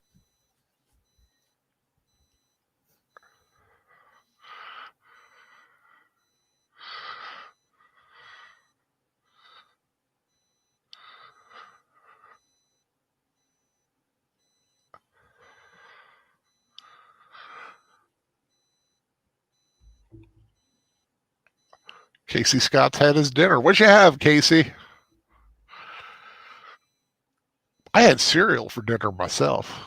Casey Scott's had his dinner. What'd you have, Casey? I had cereal for dinner myself.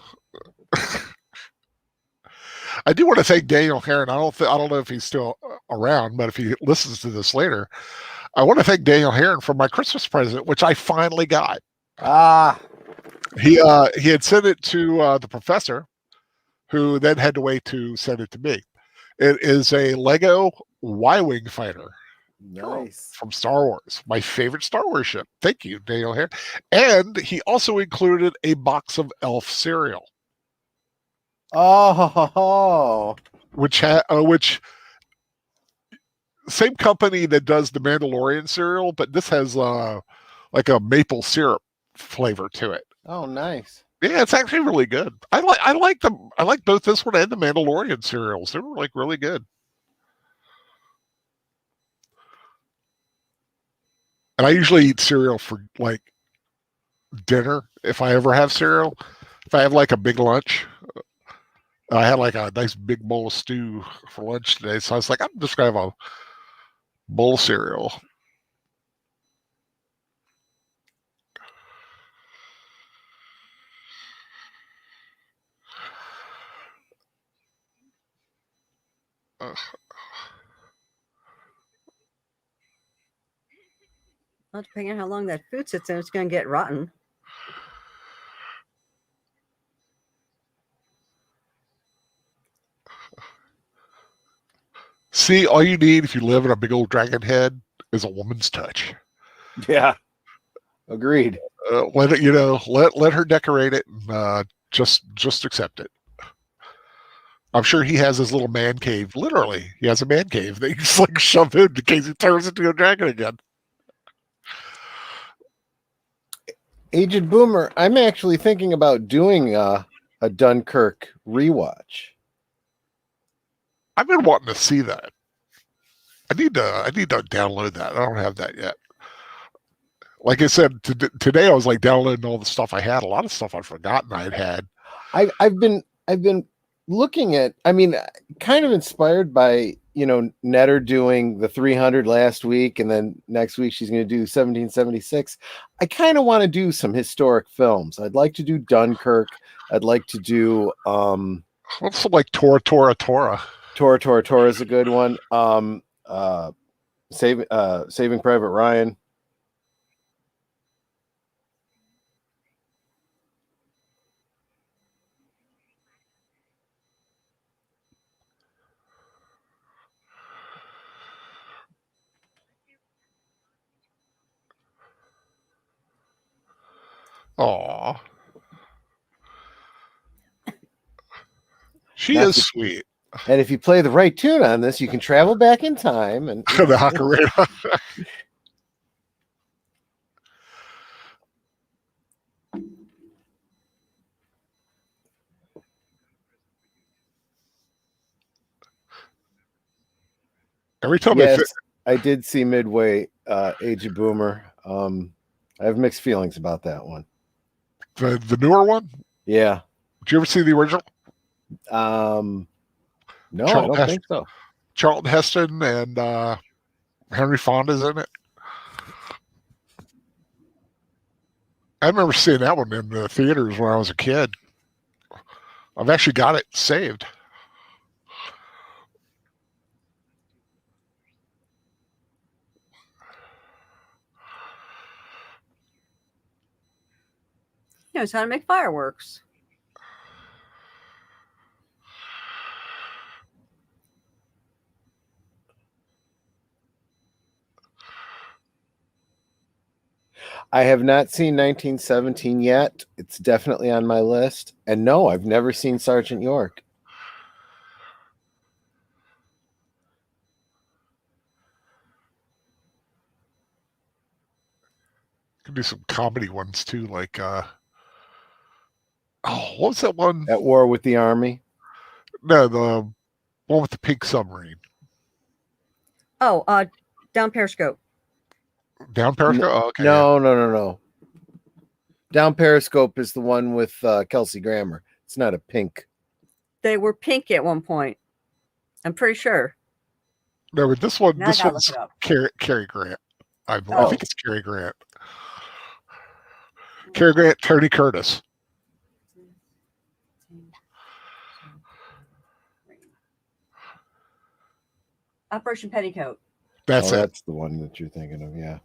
I do want to thank Daniel Herron. I don't know if he's still around, but if he listens to this later, I want to thank Daniel Herron for my Christmas present, which I finally got. He had sent it to the professor, who then had to wait to send it to me. It is a Lego Y-wing fighter. Nice. From Star Wars, my favorite Star Wars ship. Thank you, Daniel Herron. And he also included a box of Elf cereal. Oh, which same company that does the Mandalorian cereal, but this has like a maple syrup flavor to it. Oh, nice. Yeah, it's actually really good. I like both this one and the Mandalorian cereals. They were like really good. And I usually eat cereal for like dinner if I ever have cereal. If I have like a big lunch, I had like a nice big bowl of stew for lunch today. So I was like, I'm just going to have a bowl of cereal. Well, depending on how long that food sits in, it's going to get rotten. See, all you need if you live in a big old dragon head is a woman's touch. Yeah, agreed. Let it, let her decorate it. And, just accept it. I'm sure he has his little man cave. Literally, he has a man cave. They just like shove him in case he turns into a dragon again. Aged Boomer, I'm actually thinking about doing a Dunkirk rewatch. I've been wanting to see that. I need to download that. I don't have that yet. Like I said, today I was like downloading all the stuff I had. A lot of stuff I'd forgotten I'd had. I've been looking at, I mean, kind of inspired by, Netter doing the 300 last week, and then next week she's going to do 1776. I kind of want to do some historic films. I'd like to do Dunkirk. I'd like to do what's like Tora. Tora is a good one. Saving Private Ryan. Aw. She is sweet. And if you play the right tune on this, you can travel back in time. And the Ocarina. Every time I did see Midway, Age of Boomer. I have mixed feelings about that one. The newer one? Yeah. Did you ever see the original? No, I don't think so. Charlton Heston and Henry Fonda's in it. I remember seeing that one in the theaters when I was a kid. I've actually got it saved. He knows how to make fireworks. I have not seen 1917 yet. It's definitely on my list. And no, I've never seen Sergeant York. Could do some comedy ones too, like what was that one? At War with the Army? No, the one with the pink submarine. Oh, Down Periscope. Down Periscope? Oh, okay. No. Down Periscope is the one with Kelsey Grammer. It's not a pink. They were pink at one point. I'm pretty sure. No, but this one's Cary Grant. I think it's Cary Grant. Cary Grant, Tony Curtis. Operation Petticoat. That's it. That's the one that you're thinking of, yeah.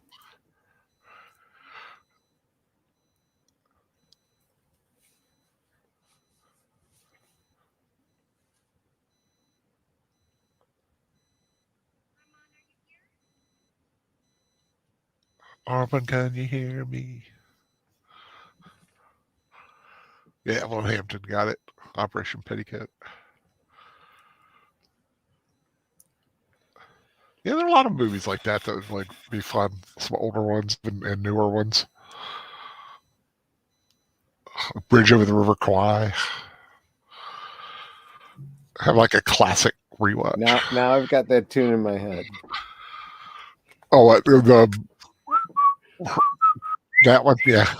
Armand, can you hear me? Yeah, Evelyn Hampton got it. Operation Petticoat. Yeah, there are a lot of movies like that would like be fun. Some older ones and newer ones. Bridge over the River Kwai. Have like a classic rewatch. Now I've got that tune in my head. Oh, what that one? Yeah.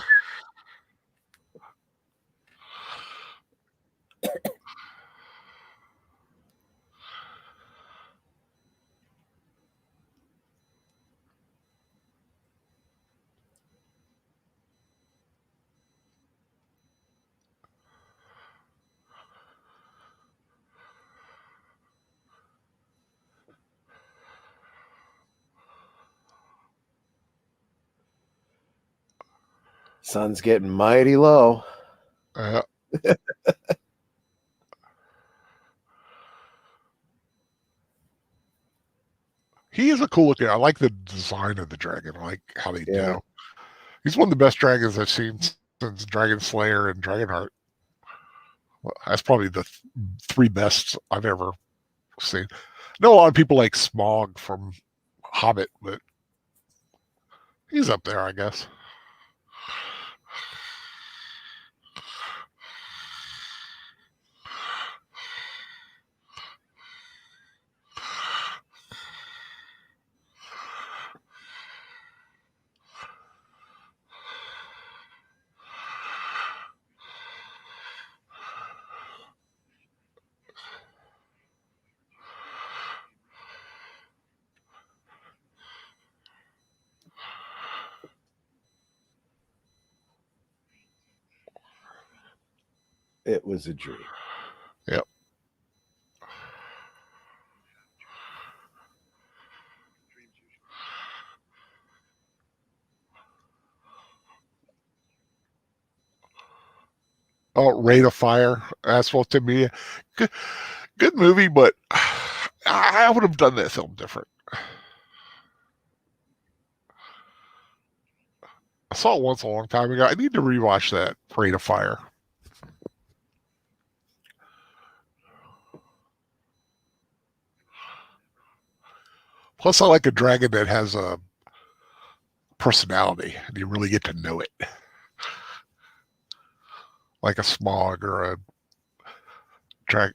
Sun's getting mighty low. He is a cool looking. I like the design of the dragon. I like how they do. He's one of the best dragons I've seen since Dragon Slayer and Dragonheart. Well, that's probably the three best I've ever seen. I know a lot of people like Smaug from Hobbit, but he's up there, I guess. It was a dream. Yep. Oh, Raid of Fire, Asphalt to Me. Good movie, but I would have done that film different. I saw it once a long time ago. I need to rewatch that Raid of Fire. Plus, I like a dragon that has a personality, and you really get to know it. Like a Smaug or a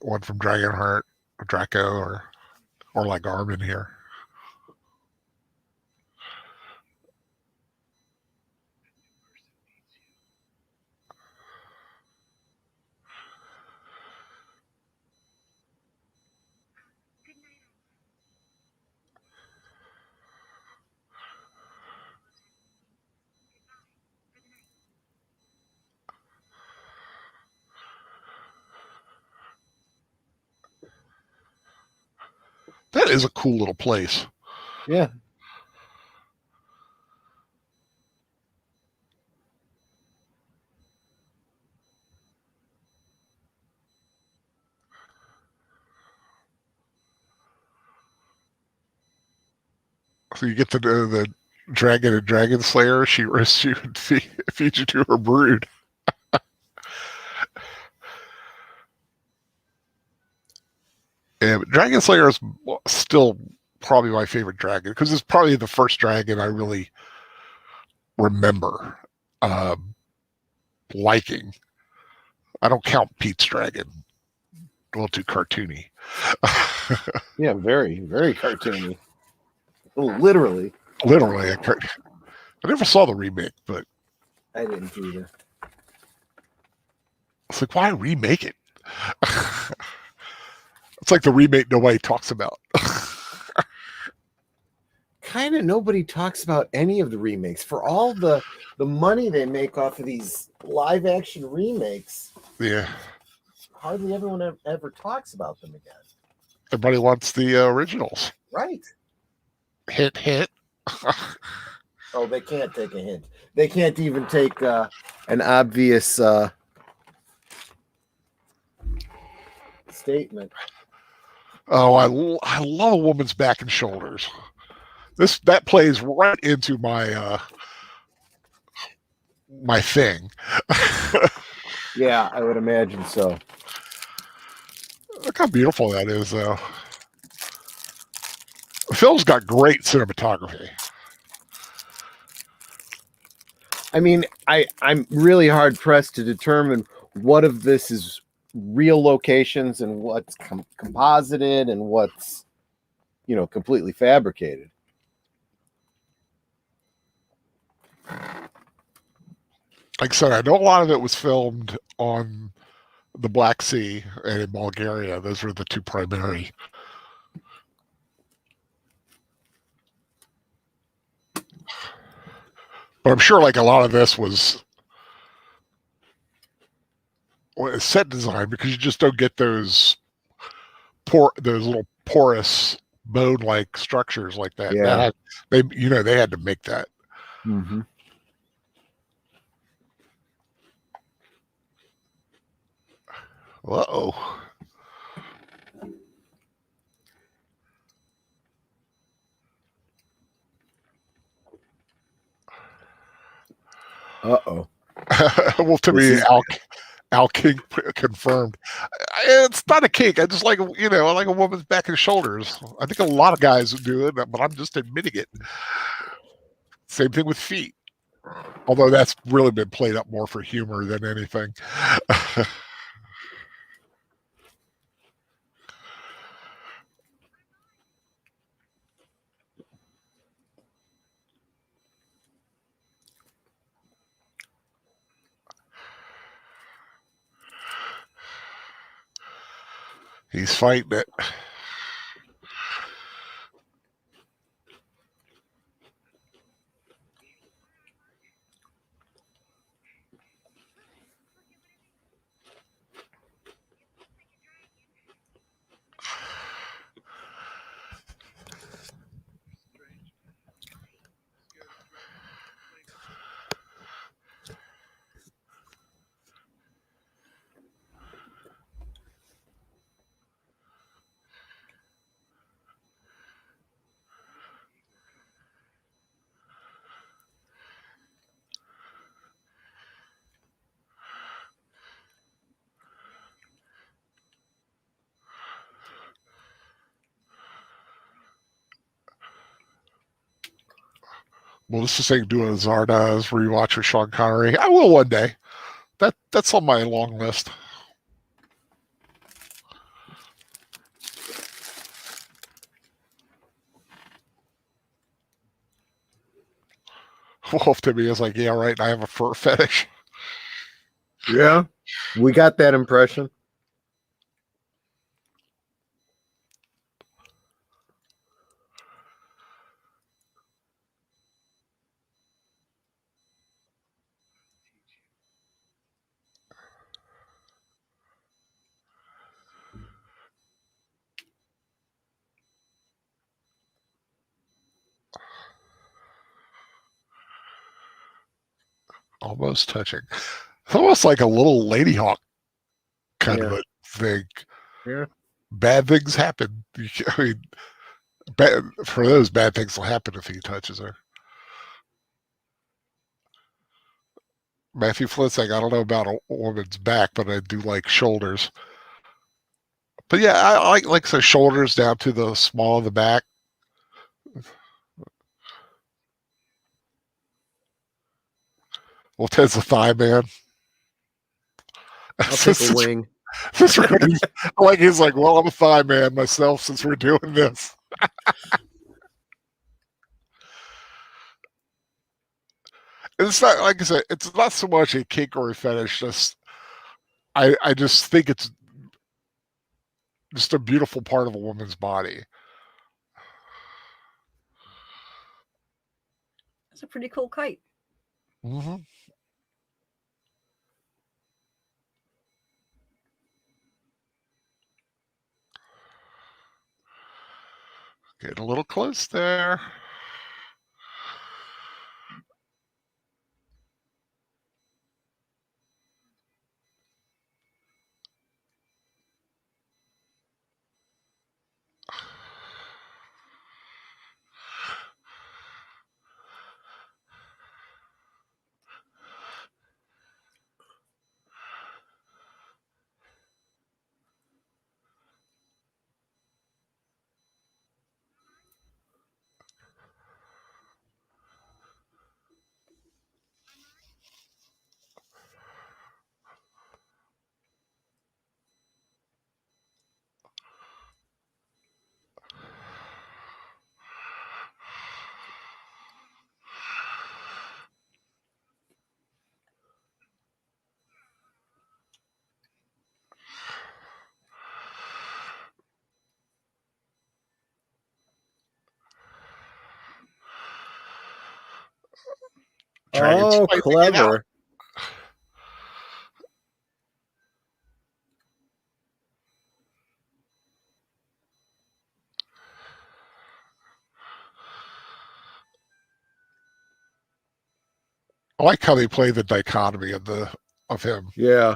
one from Dragonheart, or Draco, or like Armin here. That is a cool little place. Yeah. So you get to know the dragon and dragon slayer. She risks you and feeds you to her brood. Yeah, but Dragon Slayer is still probably my favorite dragon because it's probably the first dragon I really remember liking. I don't count Pete's dragon. A little too cartoony. Yeah, very, very cartoony. Literally. Literally. I never saw the remake, but I didn't either. It's like, why remake it? It's like the remake nobody talks about. Kind of nobody talks about any of the remakes. For all the money they make off of these live action remakes. Yeah. Hardly everyone ever talks about them again. Everybody wants the originals. Right. Hint, hint. Oh, they can't take a hint. They can't even take an obvious statement. Oh, I love a woman's back and shoulders. That plays right into my my thing. Yeah, I would imagine so. Look how beautiful that is, though. The film's got great cinematography. I mean, I'm really hard pressed to determine what of this is real locations and what's composited and what's, completely fabricated. Like I said, I know a lot of it was filmed on the Black Sea and in Bulgaria. Those were the two primary. But I'm sure like a lot of this was set design, because you just don't get those little porous bone-like structures like that. Yeah. They had to make that. Mm-hmm. Uh-oh. Uh-oh. Well, to me, Al kink confirmed. It's not a kink. I just like, I like a woman's back and shoulders. I think a lot of guys do it, but I'm just admitting it. Same thing with feet. Although that's really been played up more for humor than anything. He's fighting it. Well, this is like doing a Zardoz rewatch with Sean Connery. I will one day. That's on my long list. Wolf to me is like, yeah, right. I have a fur fetish. Yeah, we got that impression. Almost touching. It's almost like a little Lady Hawk kind of a thing. Yeah. Bad things happen. I mean, for those, bad things will happen if he touches her. Matthew Flint's like, I don't know about a woman's back, but I do like shoulders. But yeah, I like the shoulders down to the small of the back. Well, Ted's a thigh man. I'll take a wing. Like he's like, well, I'm a thigh man myself since we're doing this. It's not, like I said, it's not so much a kink or a fetish. I just think it's just a beautiful part of a woman's body. It's a pretty cool kite. Mm-hmm. Getting a little close there. Oh, clever. I like how they play the dichotomy of him. Yeah.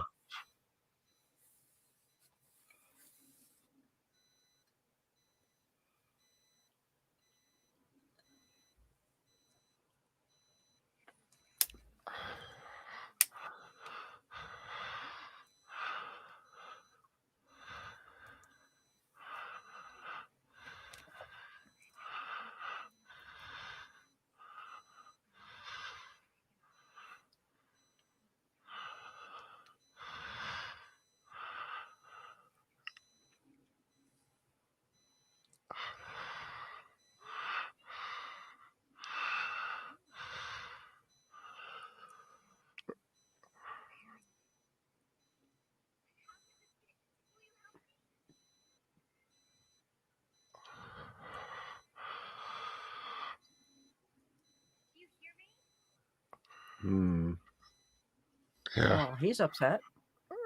Yeah. Oh, he's upset.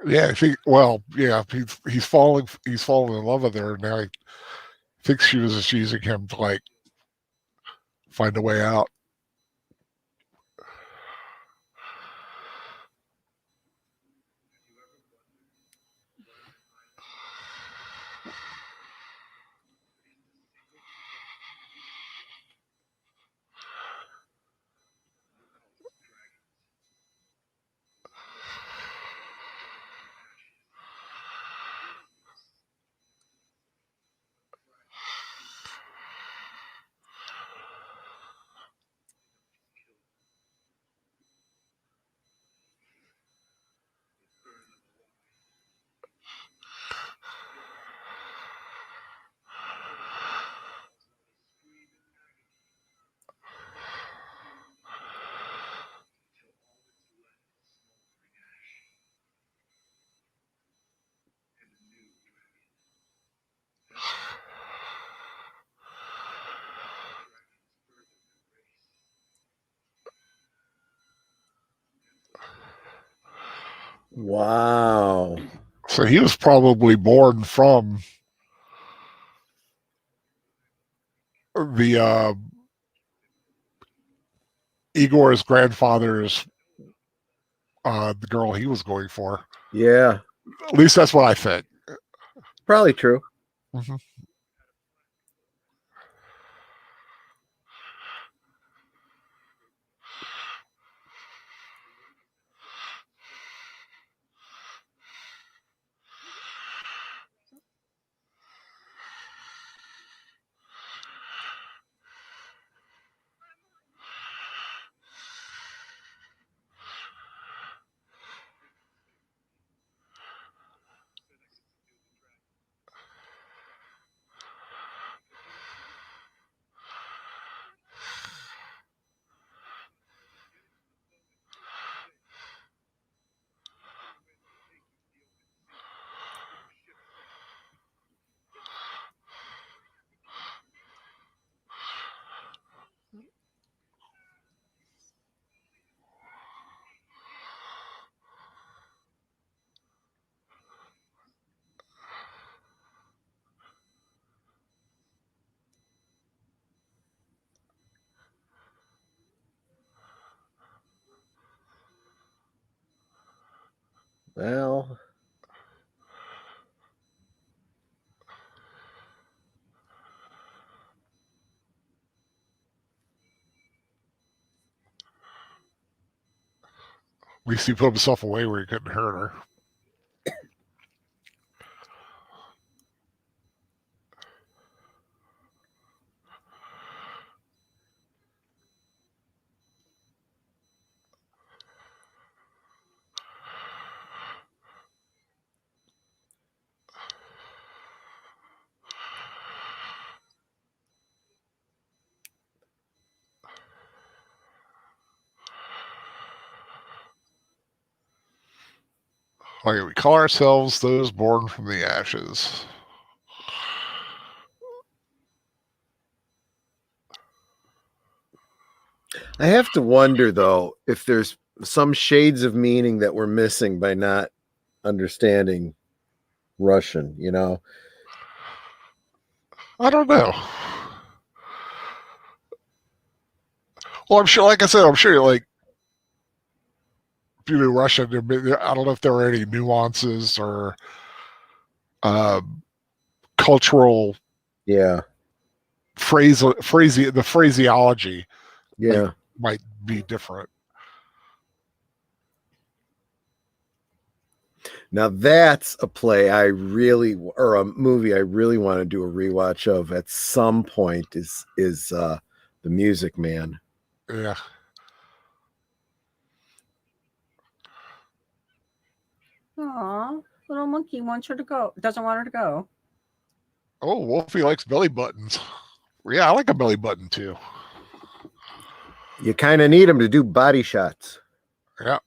Yeah, I think. Well, yeah, he's falling in love with her now. He thinks she was just using him to like find a way out. Wow. So he was probably born from the Igor's grandfather's the girl he was going for. Yeah. At least that's what I think. Probably true. Mm-hmm. Well, At least he put himself away where he couldn't hurt her. Okay, we call ourselves those born from the ashes. I have to wonder, though, if there's some shades of meaning that we're missing by not understanding Russian, you know? I don't know. Well, I'm sure, like I said, I'm sure, like, if you do Russian, I don't know if there are any nuances or cultural Yeah. the phraseology Yeah. might be different. Now that's a play or a movie I really want to do a rewatch of at some point is The Music Man. Yeah. Aw, little monkey wants her to go. Doesn't want her to go. Oh, Wolfie likes belly buttons. Yeah, I like a belly button too. You kind of need him to do body shots. Yeah.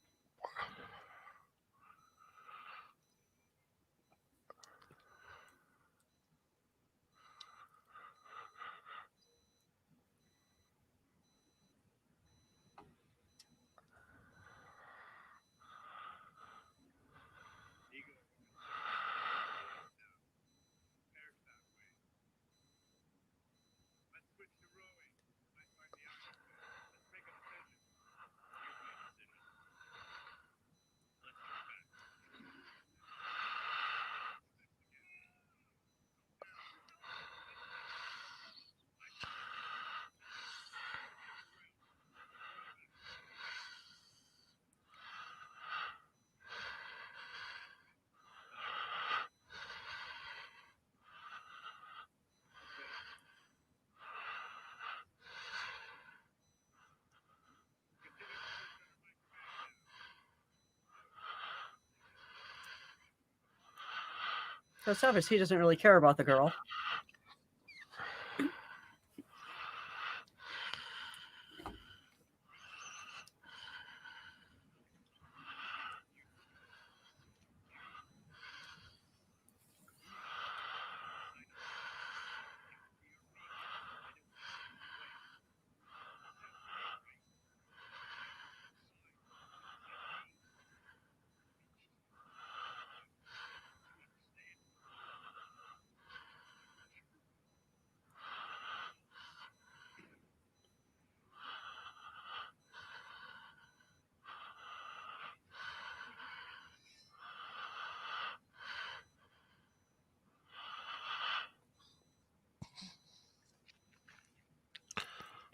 So it's obvious he doesn't really care about the girl.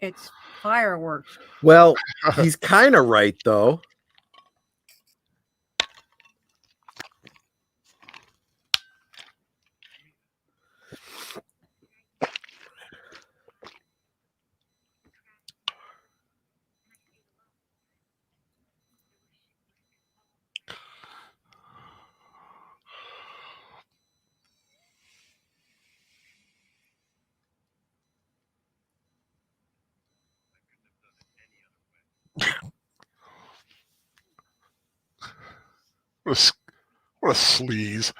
It's fireworks. Well, he's kind of right, though. What a sleaze.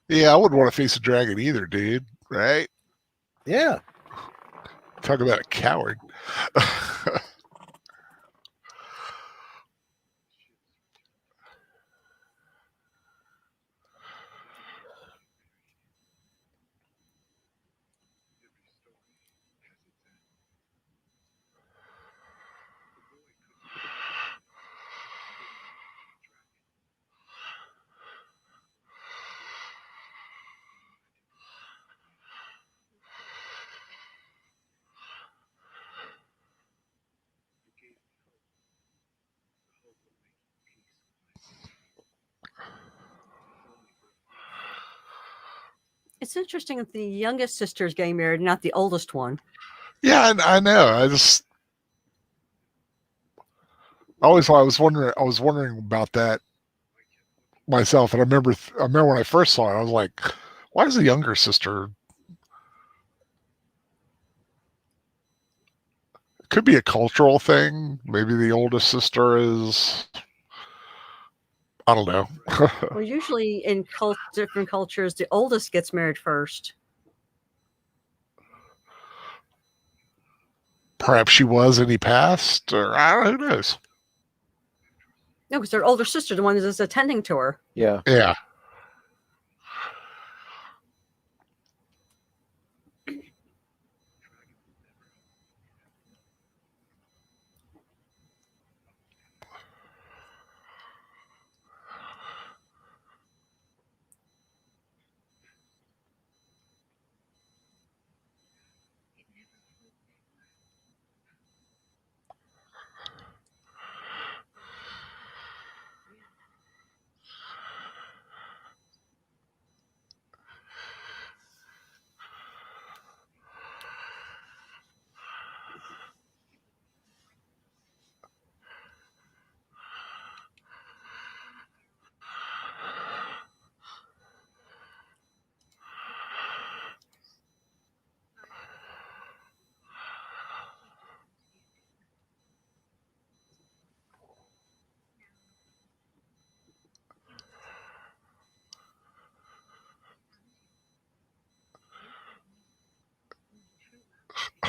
Yeah, I wouldn't want to face a dragon either, dude. Right? Yeah. Talk about a coward. It's interesting that the youngest sister is getting married, not the oldest one. Yeah, I know. I was wondering about that myself, and I remember when I first saw it, I was like, "Why is the younger sister?" It could be a cultural thing. Maybe the oldest sister is. I don't know. Well, usually in different cultures, the oldest gets married first. Perhaps she was and he passed, or I don't know. Who knows? No, because their older sister, the one that's attending to her. Yeah. Yeah.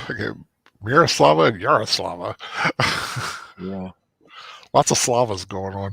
Okay. Miroslava and Yaroslava. Yeah. Lots of Slavas going on.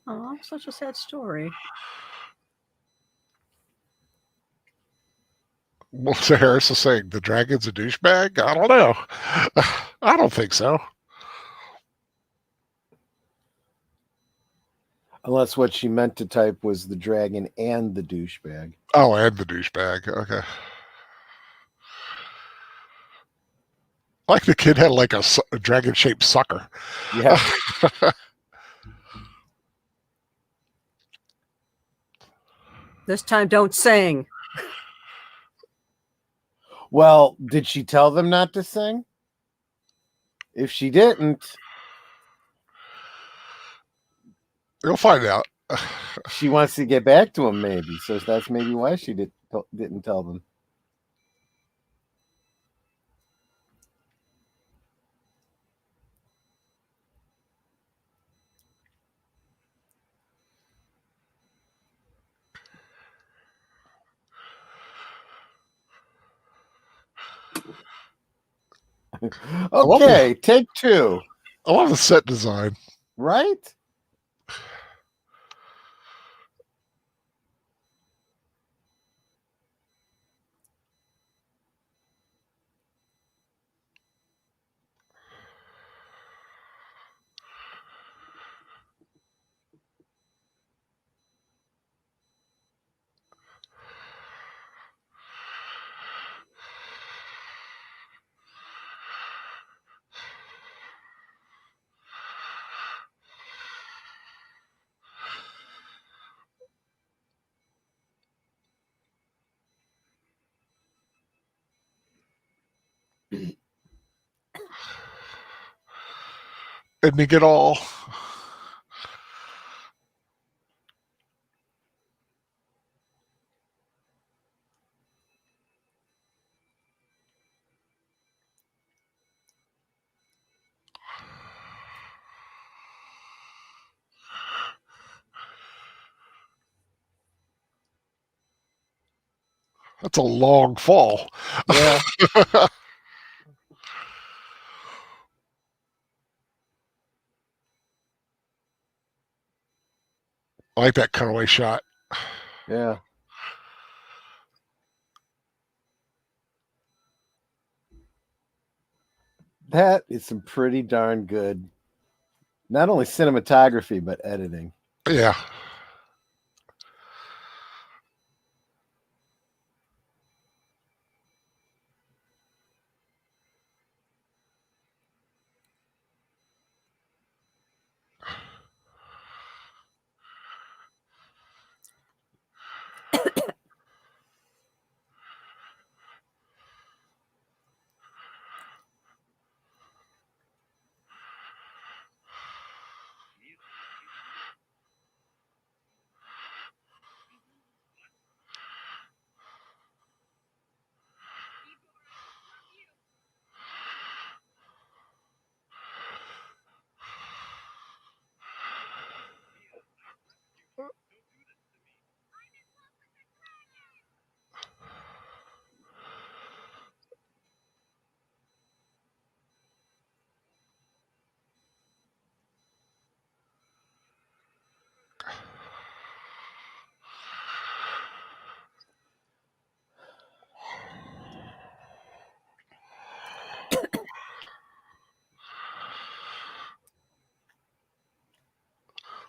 Oh, such a sad story. What's Harris is saying? The dragon's a douchebag? I don't know. I don't think so. Unless what she meant to type was the dragon and the douchebag. Oh, and the douchebag. Okay. Like the kid had like a dragon-shaped sucker. Yeah. This time, don't sing. Well, did she tell them not to sing? If she didn't, You'll find out. she wants to get back to him, maybe. So that's maybe why she didn't tell them. Okay, take two. I love the set design. Right? ending it all. That's a long fall. Yeah. I like that cutaway shot. Yeah. That is some pretty darn good, not only cinematography, but editing. Yeah.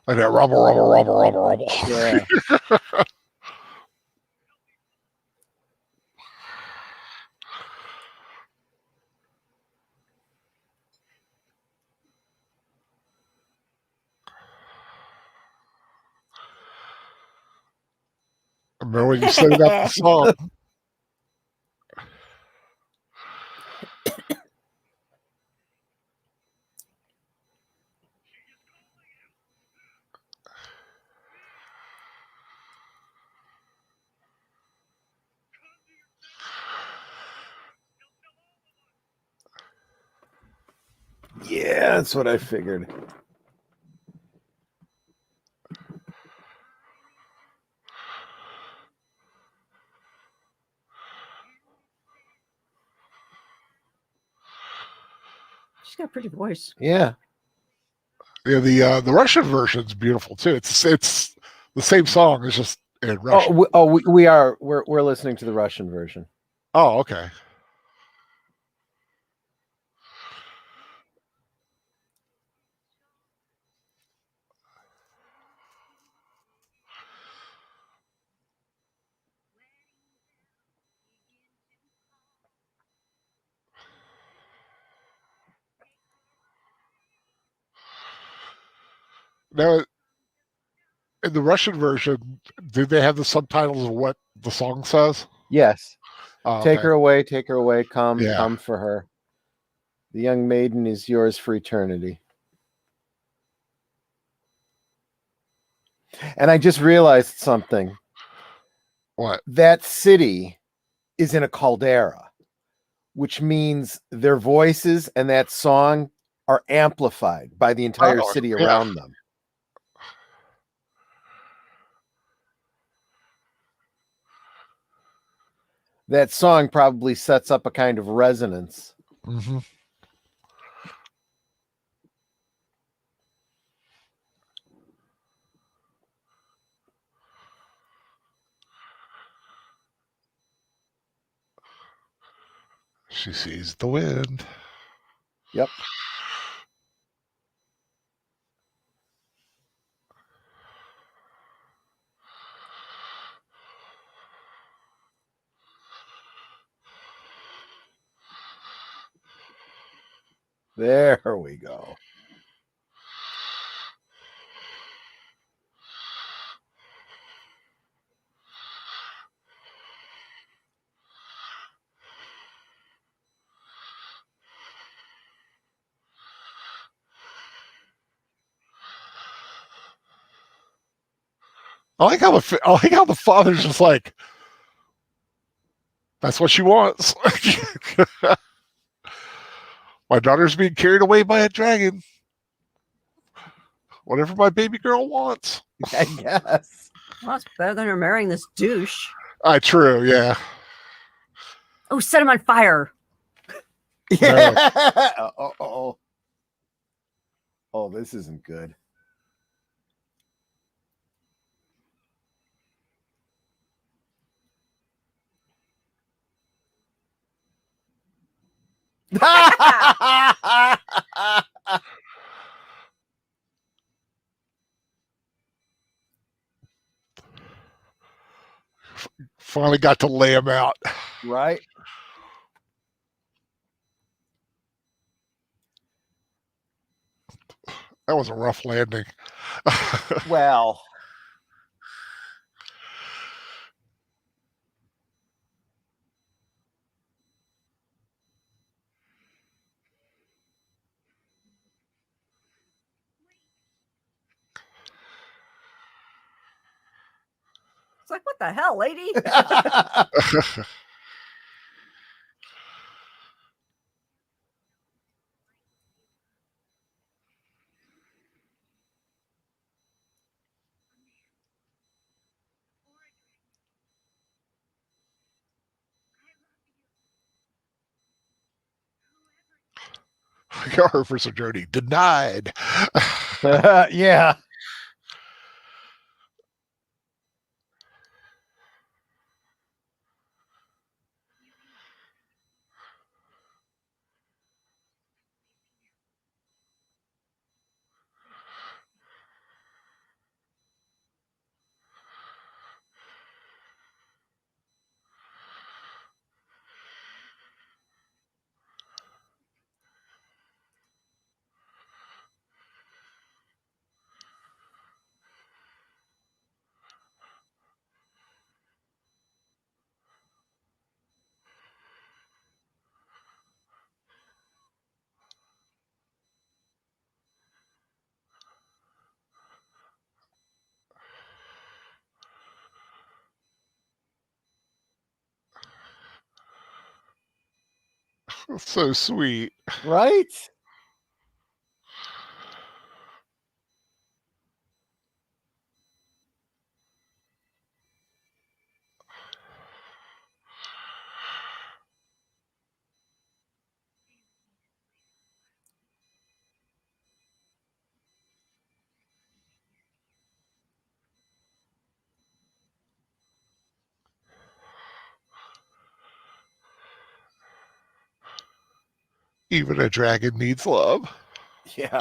Like that rumble, rumble, rumble, rumble, rumble. Yeah. Remember when you said about the song? Yeah, that's what I figured. She's got a pretty voice. Yeah. Yeah, the Russian version's beautiful too. It's the same song. It's just in Russian. We're listening to the Russian version. Oh, okay. Now, in the Russian version, did they have the subtitles of what the song says? Yes. Oh, Take okay. her away, come, Yeah. come for her. The young maiden is yours for eternity. And I just realized something. What? That city is in a caldera, which means their voices and that song are amplified by the entire city around them. That song probably sets up a kind of resonance. Mm-hmm. She sees the wind. Yep. There we go. I like how the father's just like, that's what she wants. My daughter's being carried away by a dragon. Whatever my baby girl wants. I guess. Well, it's better than her marrying this douche. True, yeah. Oh, set him on fire. Yeah. Oh, this isn't good. Finally got to lay him out. Right? That was a rough landing. Well. It's like, what the hell, lady? Your for journey denied. Yeah. So sweet. Right? Even a dragon needs love. Yeah.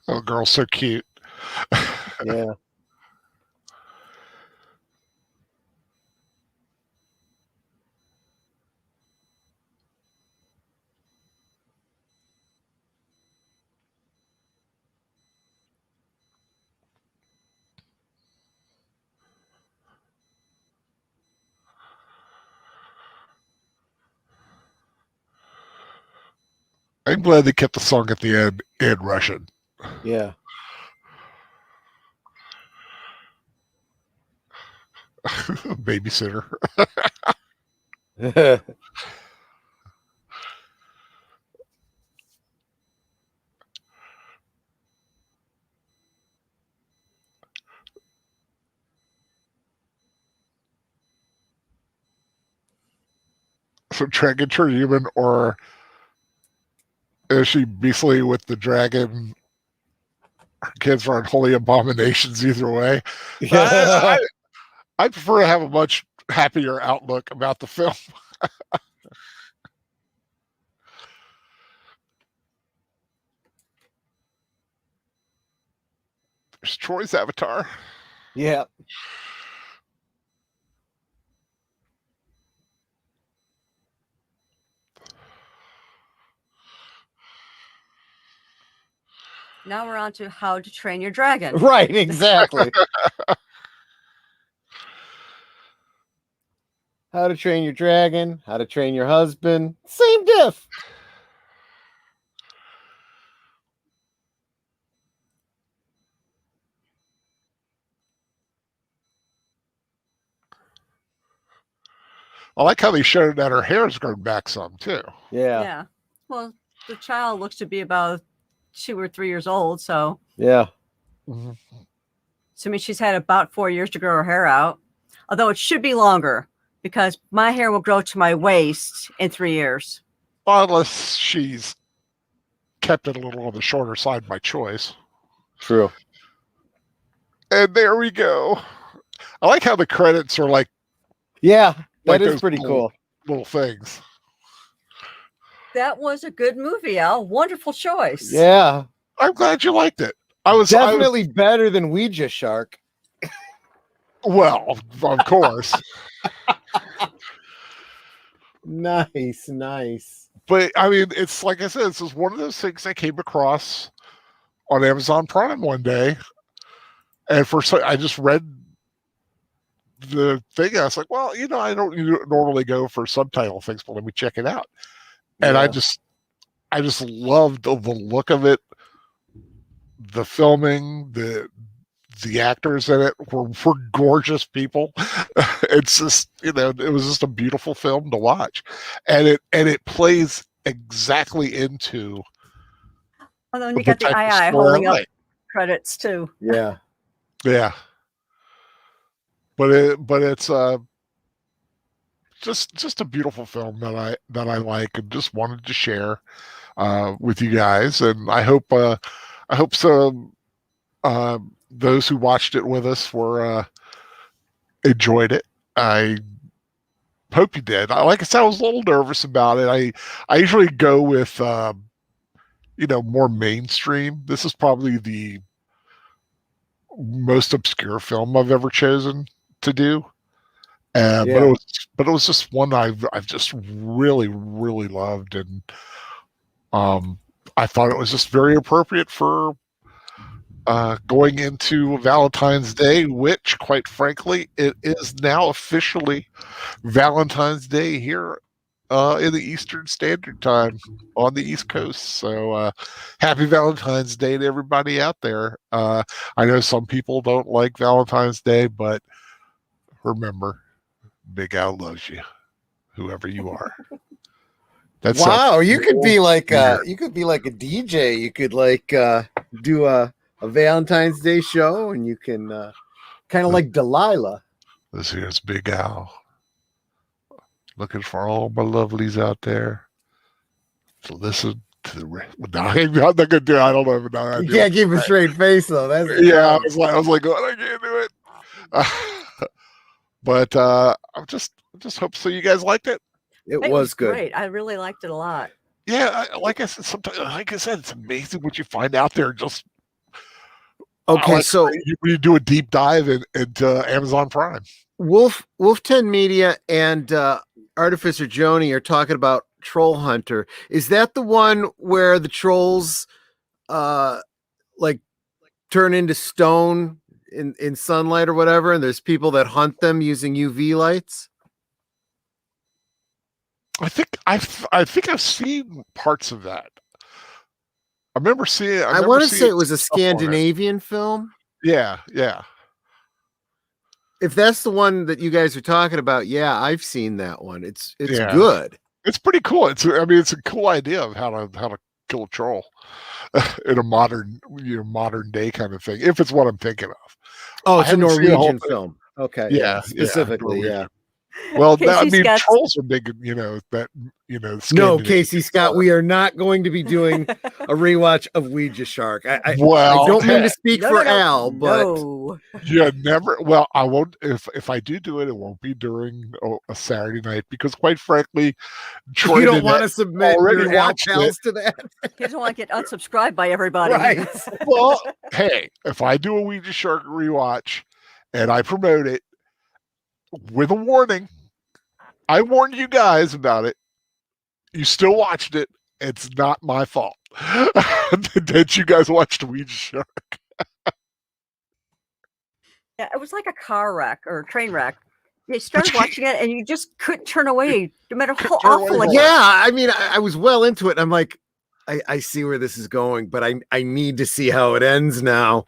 Oh, girl's so cute. Yeah. I'm glad they kept the song at the end in Russian. Yeah. Babysitter. So dragon turn human, or is she beastly with the dragon? Her kids are unholy abominations either way. Yeah. I prefer to have a much happier outlook about the film. There's Troy's avatar. Yeah. Now we're on to How to Train Your Dragon. Right, exactly. How to Train Your Dragon, How to Train Your Husband. Same diff. I like how they showed that her hair's grown back some too. Yeah. Well, the child looks to be about 2 or 3 years old, so Yeah. Mhm. So I mean, she's had about 4 years to grow her hair out, although it should be longer because my hair will grow to my waist in 3 years. Unless she's kept it a little on the shorter side by choice. True. And there we go. I like how the credits are like, yeah, that like is those pretty cool. Little things. That was a good movie, Al. Wonderful choice. Yeah. I'm glad you liked it. I was definitely better than Ouija Shark. Well, of course. Nice. But I mean, it's like I said, this is one of those things I came across on Amazon Prime one day, and I just read the thing. I was like, well, I don't normally go for subtitle things, but let me check it out. And I just loved the look of it, the filming, the actors in it were gorgeous people. It's just, it was just a beautiful film to watch, and it plays exactly into. Oh, then you got the II holding up credits too. Yeah. But it's just a beautiful film that I like and just wanted to share with you guys, and I hope some those who watched it with us were enjoyed it. I hope you did. Like I said, I was a little nervous about it. I usually go with more mainstream. This is probably the most obscure film I've ever chosen to do. But it was just one I've just really, really loved, and I thought it was just very appropriate for going into Valentine's Day, which, quite frankly, it is now officially Valentine's Day here in the Eastern Standard Time on the East Coast. So happy Valentine's Day to everybody out there. I know some people don't like Valentine's Day, but remember, Big Al loves you, whoever you are. That's wow, you could be like a DJ. You could do a Valentine's Day show, and you can kind of like Delilah. This here's Big Al. Looking for all my lovelies out there to listen to the rest. I'm not gonna do it. I don't know if I you can't keep a straight face though. That's I was like, oh, I can't do it. But I just hope so. You guys liked it. It was good. Great. I really liked it a lot. Yeah, like I said, it's amazing what you find out there. Just okay, so you do a deep dive into Amazon Prime. Wolf 10 Media and Artificer Joni are talking about Troll Hunter. Is that the one where the trolls like turn into stone in sunlight or whatever, and there's people that hunt them using UV lights? I think I've seen parts of that. I remember seeing. I want to say it was a Scandinavian film. Yeah. if that's the one that you guys are talking about, yeah, I've seen that one. It's good. It's pretty cool. It's a cool idea of how to kill a troll in a modern day kind of thing. If it's what I'm thinking of. Oh, it's a Norwegian film. Okay, yeah, specifically, yeah. Well, trolls are big, No, Casey Scott, we are not going to be doing a rewatch of Ouija Shark. I don't mean to speak for Al, but yeah, never. Well, I won't. If I do it, it won't be during a Saturday night because, quite frankly, Troy you don't want to submit your Al pals to that. You don't want to get unsubscribed by everybody. Right. Well, hey, if I do a Ouija Shark rewatch and I promote it with a warning, I warned you guys about it. You still watched it. It's not my fault that you guys watched Ouija Shark. Yeah, it was like a car wreck or a train wreck. You started watching it and you just couldn't turn away, no matter how awful it was. Yeah, I mean, I was well into it. And I'm like, I see where this is going, but I need to see how it ends now.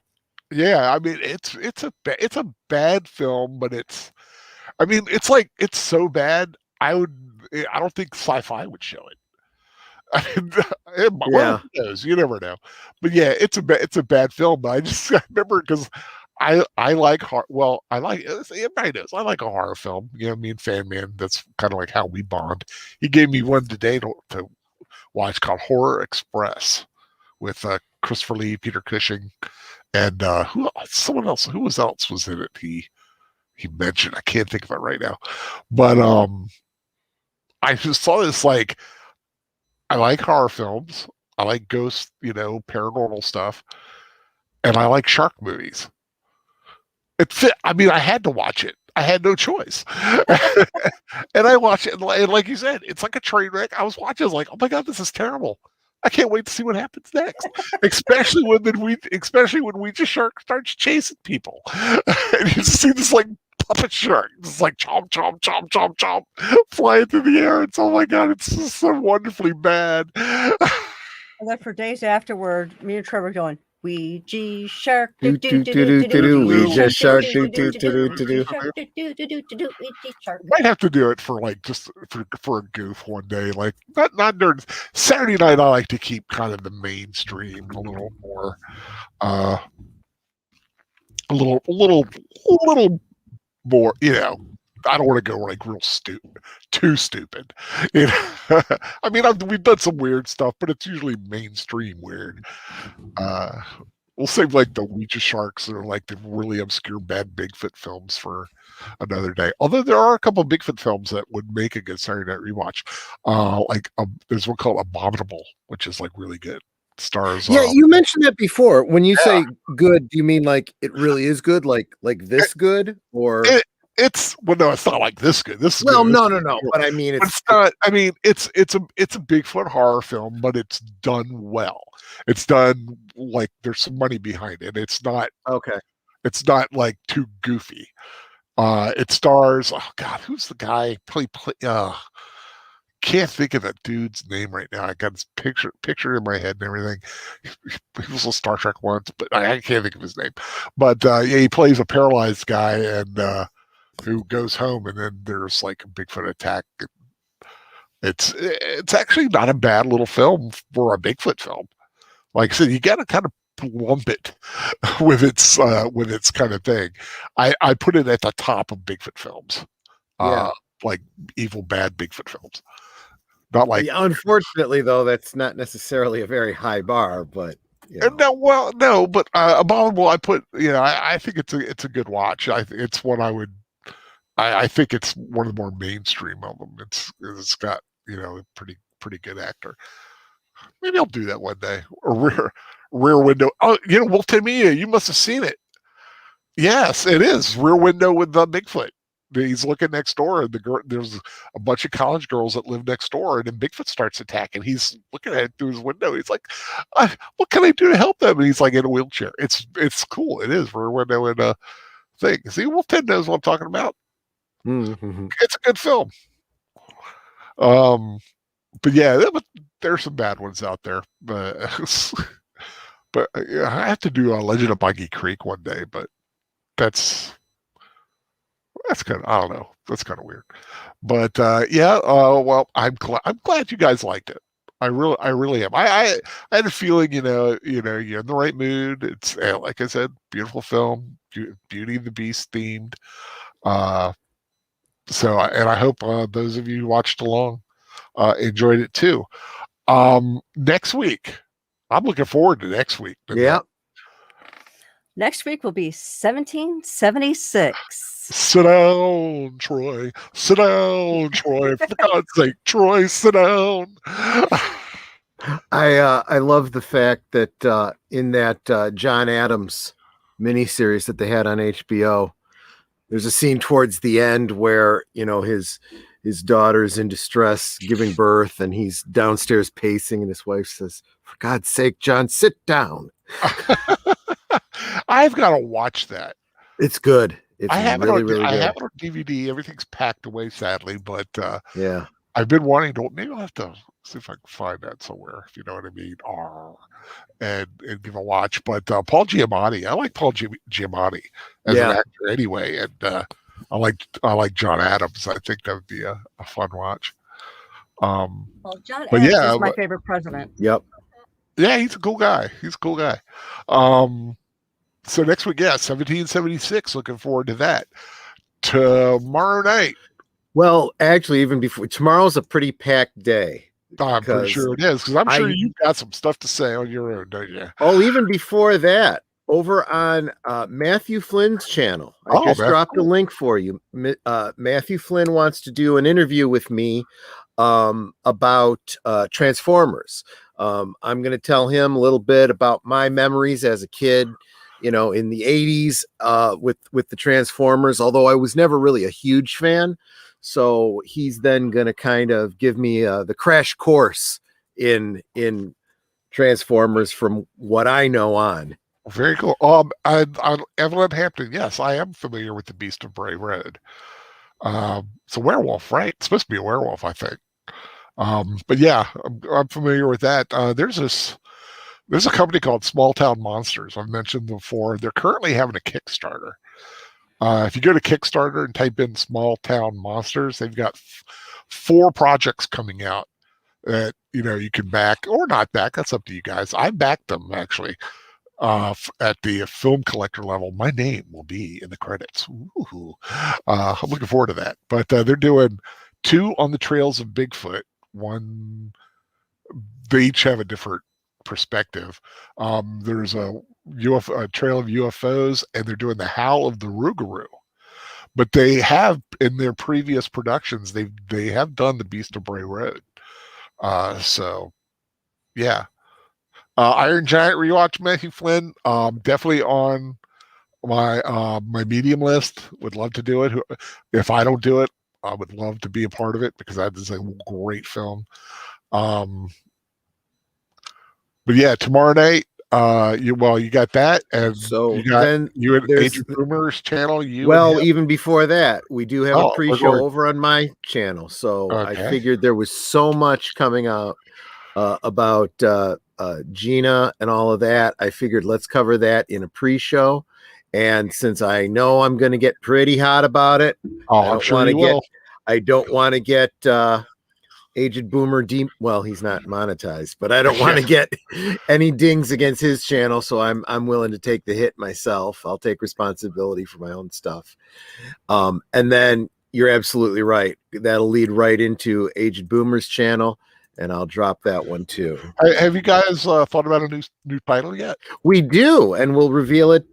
Yeah, I mean, it's a bad film, but it's so bad. I don't think Sci-Fi would show it. I mean, well, who knows? You never know. But yeah, it's a bad film. But I remember because I like horror. Well, everybody knows I like a horror film. You know, me and Fan Man. That's kind of like how we bond. He gave me one today to watch called Horror Express with Christopher Lee, Peter Cushing, and someone else. Who else was in it? He mentioned. I can't think of it right now. But I just saw this like. I like horror films. I like ghost, paranormal stuff, and I like shark movies. I mean, I had to watch it. I had no choice, and I watched it. And like you said, it's like a train wreck. I was watching. I was like, "Oh my god, this is terrible! I can't wait to see what happens next." especially when Ouija Shark starts chasing people, and you see this like puppet shark, just like chomp, chomp, chomp, chomp, chomp, flying through the air. It's, oh my god, it's just so wonderfully bad. And then for days afterward, me and Trevor going, Ouija Shark, Ouija Shark, Might have to do it for like just for a goof one day, like not during Saturday night. I like to keep kind of the mainstream a little more, a little more, I don't want to go like real too stupid. I mean, we've done some weird stuff, but it's usually mainstream weird. We'll save like the Ouija Sharks or like the really obscure bad Bigfoot films for another day. Although there are a couple of Bigfoot films that would make a good Saturday night rewatch. There's one called Abominable, which is like really good. Stars. Yeah, you mentioned that before. When you say good, do you mean like it really is good, like this good, or it's no, it's not like this good. This is well, good. No. But I mean, it's not. I mean, it's a Bigfoot horror film, but it's done well. It's done like there's some money behind it. It's not okay. It's not like too goofy. It stars. Oh God, who's the guy? Can't think of that dude's name right now. I got his picture in my head and everything. He was on Star Trek once, but I can't think of his name. But he plays a paralyzed guy and who goes home, and then there's like a Bigfoot attack. It's actually not a bad little film for a Bigfoot film. Like I said, you got to kind of lump it with its kind of thing. I put it at the top of Bigfoot films. Like evil bad Bigfoot films. Not like unfortunately though, that's not necessarily a very high bar, but no, but Abominable I put, I think it's a good watch. It's one I think it's one of the more mainstream of them. It's got, a pretty good actor. Maybe I'll do that one day. Or Rear Window. Oh, well, Tamia, you must have seen it. Yes, it is Rear Window with the Bigfoot. He's looking next door, and there's a bunch of college girls that live next door, and then Bigfoot starts attacking. He's looking at it through his window. He's like, "What can I do to help them?" And he's like in a wheelchair. It's cool. It is Rear Window and a thing. See, Wolf 10 knows what I'm talking about. Mm-hmm. It's a good film. But yeah, there's some bad ones out there. But I have to do a Legend of Buggy Creek one day. But that's That's kind of, I don't know. That's kind of weird. But yeah, well, I'm glad you guys liked it. I really am. I had a feeling, you're in the right mood. It's like I said, beautiful film, Beauty and the Beast themed. And I hope those of you who watched along enjoyed it too. Next week, I'm looking forward to next week. Yeah. Next week will be 1776. Sit down, Troy. Sit down, Troy. For God's sake, Troy, sit down. I love the fact that in that John Adams miniseries that they had on HBO, there's a scene towards the end where his daughter's in distress giving birth, and he's downstairs pacing, and his wife says, "For God's sake, John, sit down." I've got to watch that. It's good. It's I have really, it on, really good. I have it on DVD. Everything's packed away, sadly, but yeah, I've been wanting to. Maybe I'll have to see if I can find that somewhere, if you know what I mean, and give a watch. But Paul Giamatti, I like Paul Giamatti as an actor anyway, and I like John Adams. I think that would be a fun watch. Well, John Adams is my favorite president. Yep. Yeah, he's a cool guy. So next week, 1776. Looking forward to that. Tomorrow night. Well, actually, even before tomorrow's a pretty packed day. I'm pretty sure it is, because I'm sure you've got some stuff to say on your own, don't you? Oh, even before that, over on Matthew Flynn's channel, I just dropped a link for you. Matthew Flynn wants to do an interview with me about Transformers. I'm going to tell him a little bit about my memories as a kid, in the 80s with the Transformers, although I was never really a huge fan. So he's then going to kind of give me the crash course in Transformers from what I know on. Very cool. Evelyn Hampton, yes, I am familiar with the Beast of Bray Road. It's a werewolf, right? It's supposed to be a werewolf, I think. But yeah, I'm familiar with that. There's a company called Small Town Monsters. I've mentioned before. They're currently having a Kickstarter. If you go to Kickstarter and type in Small Town Monsters, they've got 4 projects coming out that you can back or not back. That's up to you guys. I backed them actually at the film collector level. My name will be in the credits. Ooh. I'm looking forward to that. But they're doing 2 on the trails of Bigfoot. One, they each have a different perspective. There's a trail of UFOs, and they're doing the Howl of the Rougarou. But they have, in their previous productions, they have done the Beast of Bray Road. So yeah. Iron Giant rewatch, Matthew Flynn, definitely on my medium list. Would love to do it. If I don't do it, I would love to be a part of it, because that is a great film. But yeah, tomorrow night, you got that, and so you at Agent Boomer's channel. Even before that, we do have a pre-show over on my channel. So I figured there was so much coming out about Gina and all of that. I figured let's cover that in a pre-show. And since I know I'm going to get pretty hot about it, I don't want to get Agent Boomer well, he's not monetized, but I don't want to get any dings against his channel, so I'm willing to take the hit myself. I'll take responsibility for my own stuff. And then you're absolutely right. That'll lead right into Agent Boomer's channel, and I'll drop that one too. Have you guys thought about a new title yet? We do, and we'll reveal it.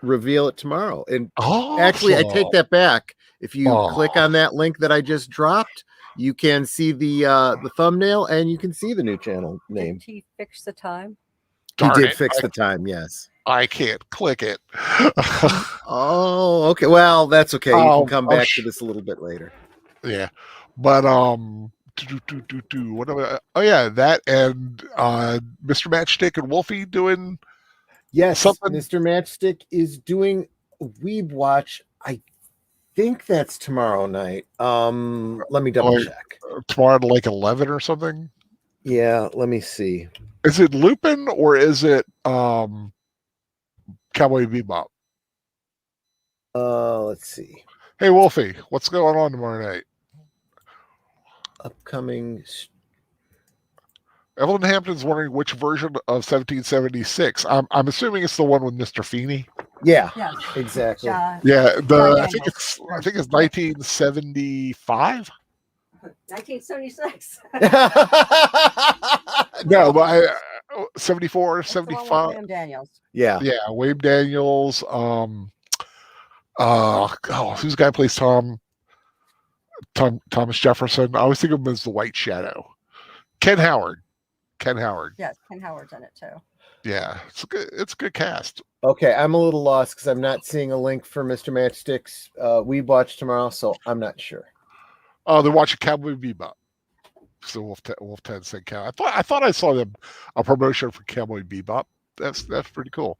Reveal it tomorrow. And actually, I take that back. If you click on that link that I just dropped, you can see the thumbnail, and you can see the new channel name. Did he fix the time? He did fix the time, yes. I can't click it. Oh, okay. Well, that's okay. You can come back to this a little bit later. Yeah. But what that and Mr. Matchstick and Wolfie doing something. Mr. Matchstick is doing Weeb Watch. I think that's tomorrow night. Let me double check. Tomorrow at like 11 or something. Yeah, let me see. Is it Lupin or is it Cowboy Bebop? Let's see. Hey, Wolfie, what's going on tomorrow night? Upcoming. Evelyn Hampton's wondering which version of 1776. I'm assuming it's the one with Mr. Feeney. Yeah, exactly. Yeah, I think it's 1975. 1976. No, but 74, 75. William Daniels. Yeah, William Daniels. Who's the guy who plays Thomas Jefferson? I always think of him as the White Shadow. Ken Howard. Yes, Ken Howard's in it too. Yeah, it's a good cast. Okay, I'm a little lost because I'm not seeing a link for Mr. Matchstick's Rewatch tomorrow, so I'm not sure. Oh, they're watching Cowboy Bebop. So Wolf 10 said Cow. I thought I saw them a promotion for Cowboy Bebop. That's pretty cool.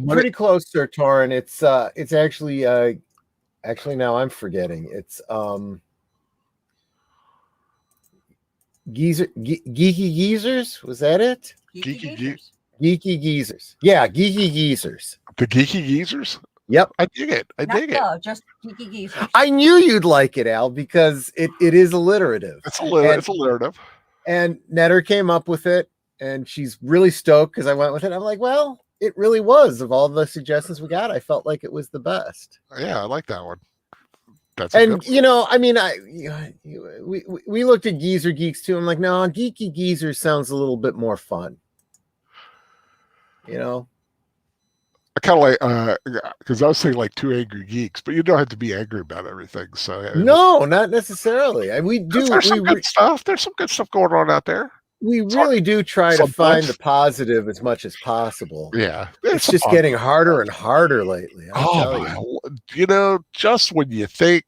Pretty close, Sir Torin. It's actually now I'm forgetting. It's Geeky Geezers, was that it? Geeky Geezers. Geeky Geezers. Yeah, Geeky Geezers. The Geeky Geezers? Yep. I dig it. Just Geeky Geezers. I knew you'd like it, Al, because it is alliterative. It's alliterative. And Netter came up with it, and she's really stoked because I went with it. I'm like, well, it really was. Of all the suggestions we got, I felt like it was the best. Yeah, I like that one. We looked at Geezer Geeks too. I'm like, no, Geeky Geezer sounds a little bit more fun. I kind of like because I was saying like Two Angry Geeks, but you don't have to be angry about everything. So no, not necessarily. There's some good stuff. There's some good stuff going on out there. We really do try to find the positive as much as possible. Yeah, it's just getting harder and harder lately. Just when you think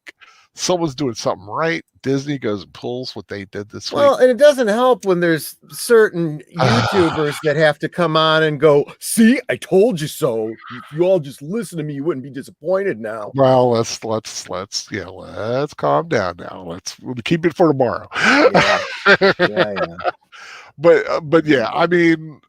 someone's doing something right, Disney goes and pulls what they did this week. Well, and it doesn't help when there's certain YouTubers that have to come on and go, see, I told you so. If you all just listen to me, you wouldn't be disappointed now. Well, let's calm down now. We'll keep it for tomorrow. Yeah. But yeah, I mean,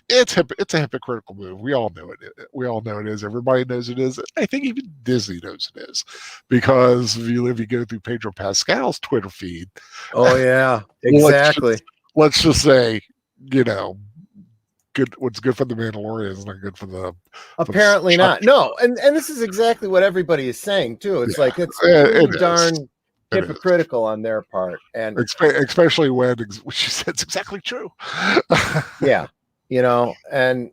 it's a hypocritical move. We all know it. We all know it is. Everybody knows it is. I think even Disney knows it is, because if you go through Pedro Pascal's Twitter feed. Oh yeah, exactly. Let's just say, good. What's good for the Mandalorian is not good for the. Apparently not. No, and this is exactly what everybody is saying too. It's like it's pretty darn hypocritical on their part, and especially when she said it's exactly true. Yeah, and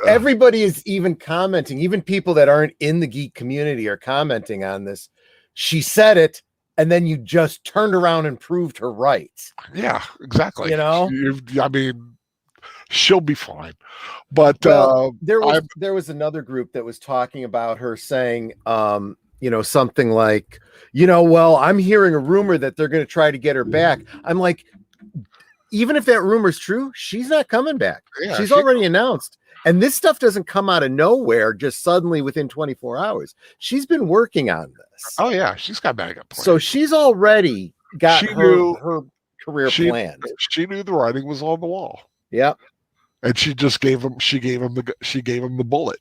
everybody is even commenting. Even people that aren't in the geek community are commenting on this. She said it, and then you just turned around and proved her right. Yeah, exactly. I mean, she'll be fine. But there was another group that was talking about her saying, something like, well, I'm hearing a rumor that they're going to try to get her back. I'm like, even if that rumor's true, she's not coming back. Yeah, she's already announced. And this stuff doesn't come out of nowhere just suddenly within 24 hours. She's been working on this. Oh, yeah. She's got backup plans. So she's already got her career planned. She knew the writing was on the wall. Yep. And she just gave him the bullet.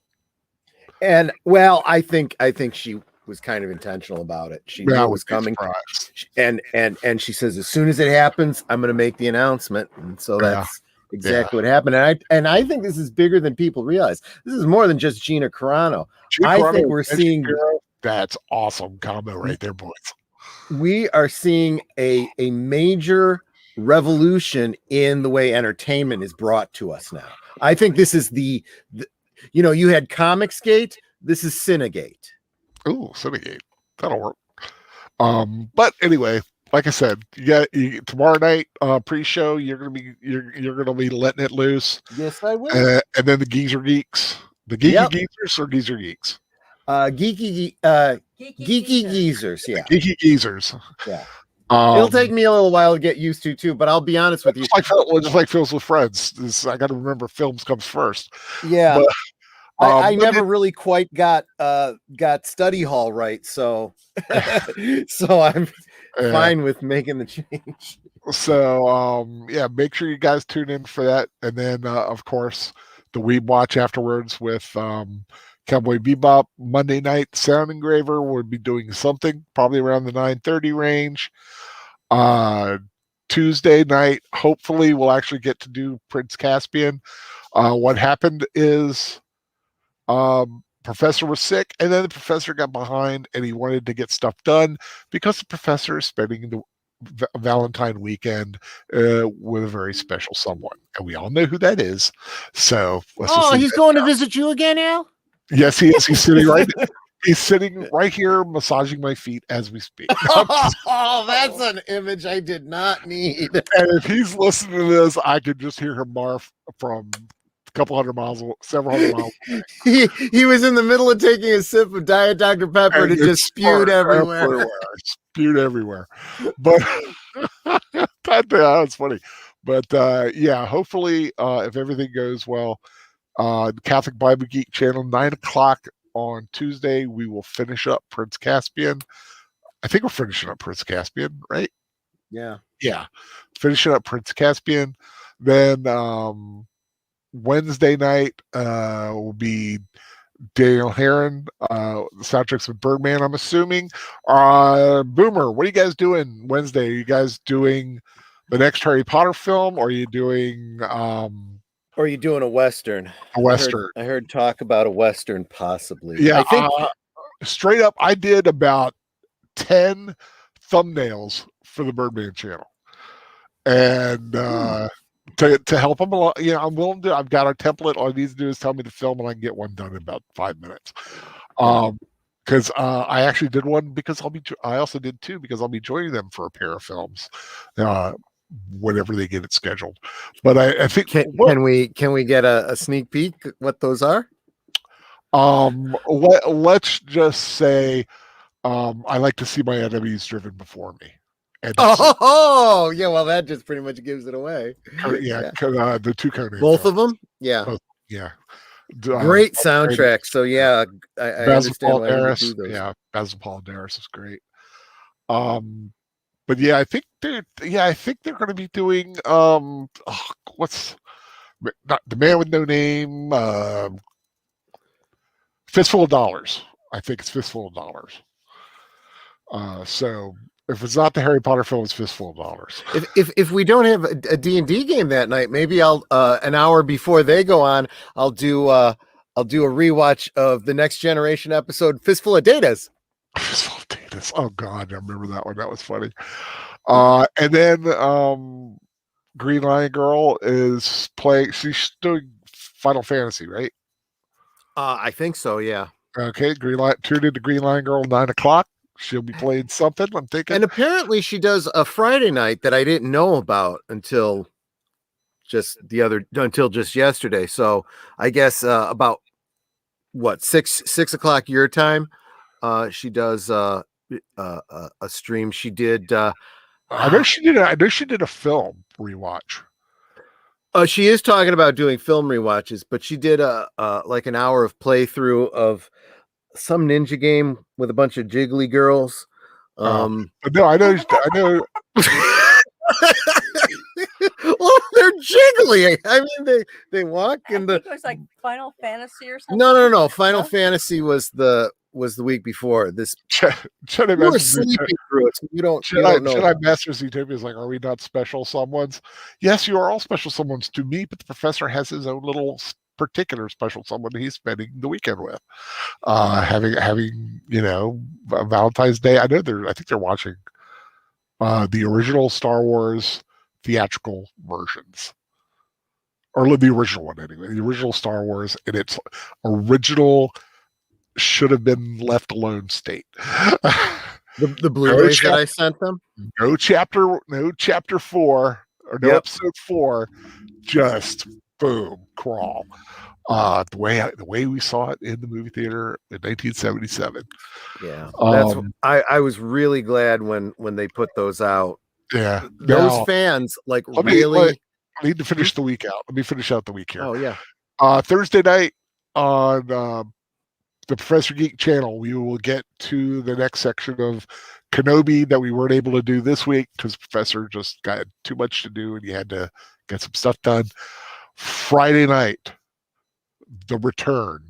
And well, I think she was kind of intentional about it. She knew it was coming. And she says, as soon as it happens, I'm going to make the announcement. And so that's exactly what happened. And I think this is bigger than people realize. This is more than just Gina Carano. I think we're seeing that's awesome combo right there, boys. We are seeing a major revolution in the way entertainment is brought to us now. I think this is the you had Comicsgate. This is Cinegate. Ooh, Cinegate. That'll work. But anyway, like I said, tomorrow night pre-show. You're gonna be letting it loose. Yes, I will. And then the Geezer Geeks, the Geeky Geezers or Geezer Geeks. Geeky Geezers. Yeah, Geeky Geezers. Yeah. It'll take me a little while to get used to too, but I'll be honest with you. Just like Films with Friends. I got to remember films comes first. Yeah. But, I never really quite got study hall right, so I'm fine with making the change. So make sure you guys tune in for that, and then of course the Rewatch afterwards with Cowboy Bebop. Monday night, Sound Engraver will be doing something probably around the 9:30 range. Tuesday night, hopefully we'll actually get to do Prince Caspian. What happened is Professor was sick, and then the professor got behind, and he wanted to get stuff done because the professor is spending the Valentine weekend with a very special someone, and we all know who that is. So he's going to visit you again, Al? Yes, he is. He's sitting right. He's sitting right here, massaging my feet as we speak. Oh, that's an image I did not need. And if he's listening to this, I could just hear him barf from several hundred miles away. He was in the middle of taking a sip of Diet Dr. Pepper and it just spewed everywhere. Spewed everywhere. But that's funny. But yeah, hopefully, if everything goes well, Catholic Bible Geek channel, 9:00 on Tuesday, we will finish up Prince Caspian. I think we're finishing up Prince Caspian, right? Yeah. Finishing up Prince Caspian. Then Wednesday night will be Daniel Heron, the soundtracks with Birdman, I'm assuming. Boomer, what are you guys doing Wednesday? Are you guys doing the next Harry Potter film, or are you doing or are you doing a Western? A Western. I heard talk about a Western possibly. Yeah, I think straight up, I did about 10 thumbnails for the Birdman channel. And to help them along, I'm willing to. I've got a template. All I need to do is tell me to film, and I can get one done in about 5 minutes. Because I actually did one because I also did two because I'll be joining them for a pair of films, whenever they get it scheduled. But I think can we get a sneak peek what those are? Let's just say I like to see my enemies driven before me. Yeah, well, that just pretty much gives it away. The two Conan. Both of them? Yeah. Both, yeah. Great soundtrack. So yeah, I understand why you do those. Yeah, Basil Daris is great. But yeah, I think they're going to be doing what's not The Man with No Name, Fistful of Dollars. I think it's Fistful of Dollars. So if it's not the Harry Potter film, it's Fistful of Dollars. If we don't have a D&D game that night, maybe I'll an hour before they go on, I'll do a rewatch of the Next Generation episode Fistful of Datas. Fistful of Datas. Oh God, I remember that one. That was funny. And then Green Lion Girl is playing. She's doing Final Fantasy, right? I think so. Yeah. Okay. Tune into Green Lion Girl 9:00. She'll be playing something, I'm thinking. And apparently she does a Friday night that I didn't know about until just yesterday. So I guess about 6 o'clock your time. She does a stream. She did. I know she did a film rewatch. She is talking about doing film rewatches, but she did like an hour of playthrough of some ninja game with a bunch of jiggly girls. No, I know. Well, they're jiggly. I mean, they walk in the. It was like Final Fantasy or something. No. Final Fantasy was the week before this. Should I were sleeping through it. So you don't know. Should I Master Zootopia is like, are we not special someones? Yes, you are all special someones to me, but the professor has his own little particular special someone he's spending the weekend with. Having Valentine's Day. I think they're watching the original Star Wars theatrical versions, or the original one anyway. The original Star Wars in its original should have been left alone state. The Blu-rays that I sent them. No chapter 4 or no episode 4. Just boom, crawl. The way we saw it in the movie theater in 1977. Yeah, that's I was really glad when they put those out. Yeah, those fans I need to finish the week out. Let me finish out the week here. Oh yeah. Thursday night on the Professor Geek channel, we will get to the next section of Kenobi that we weren't able to do this week because Professor just got too much to do and he had to get some stuff done. Friday night, the return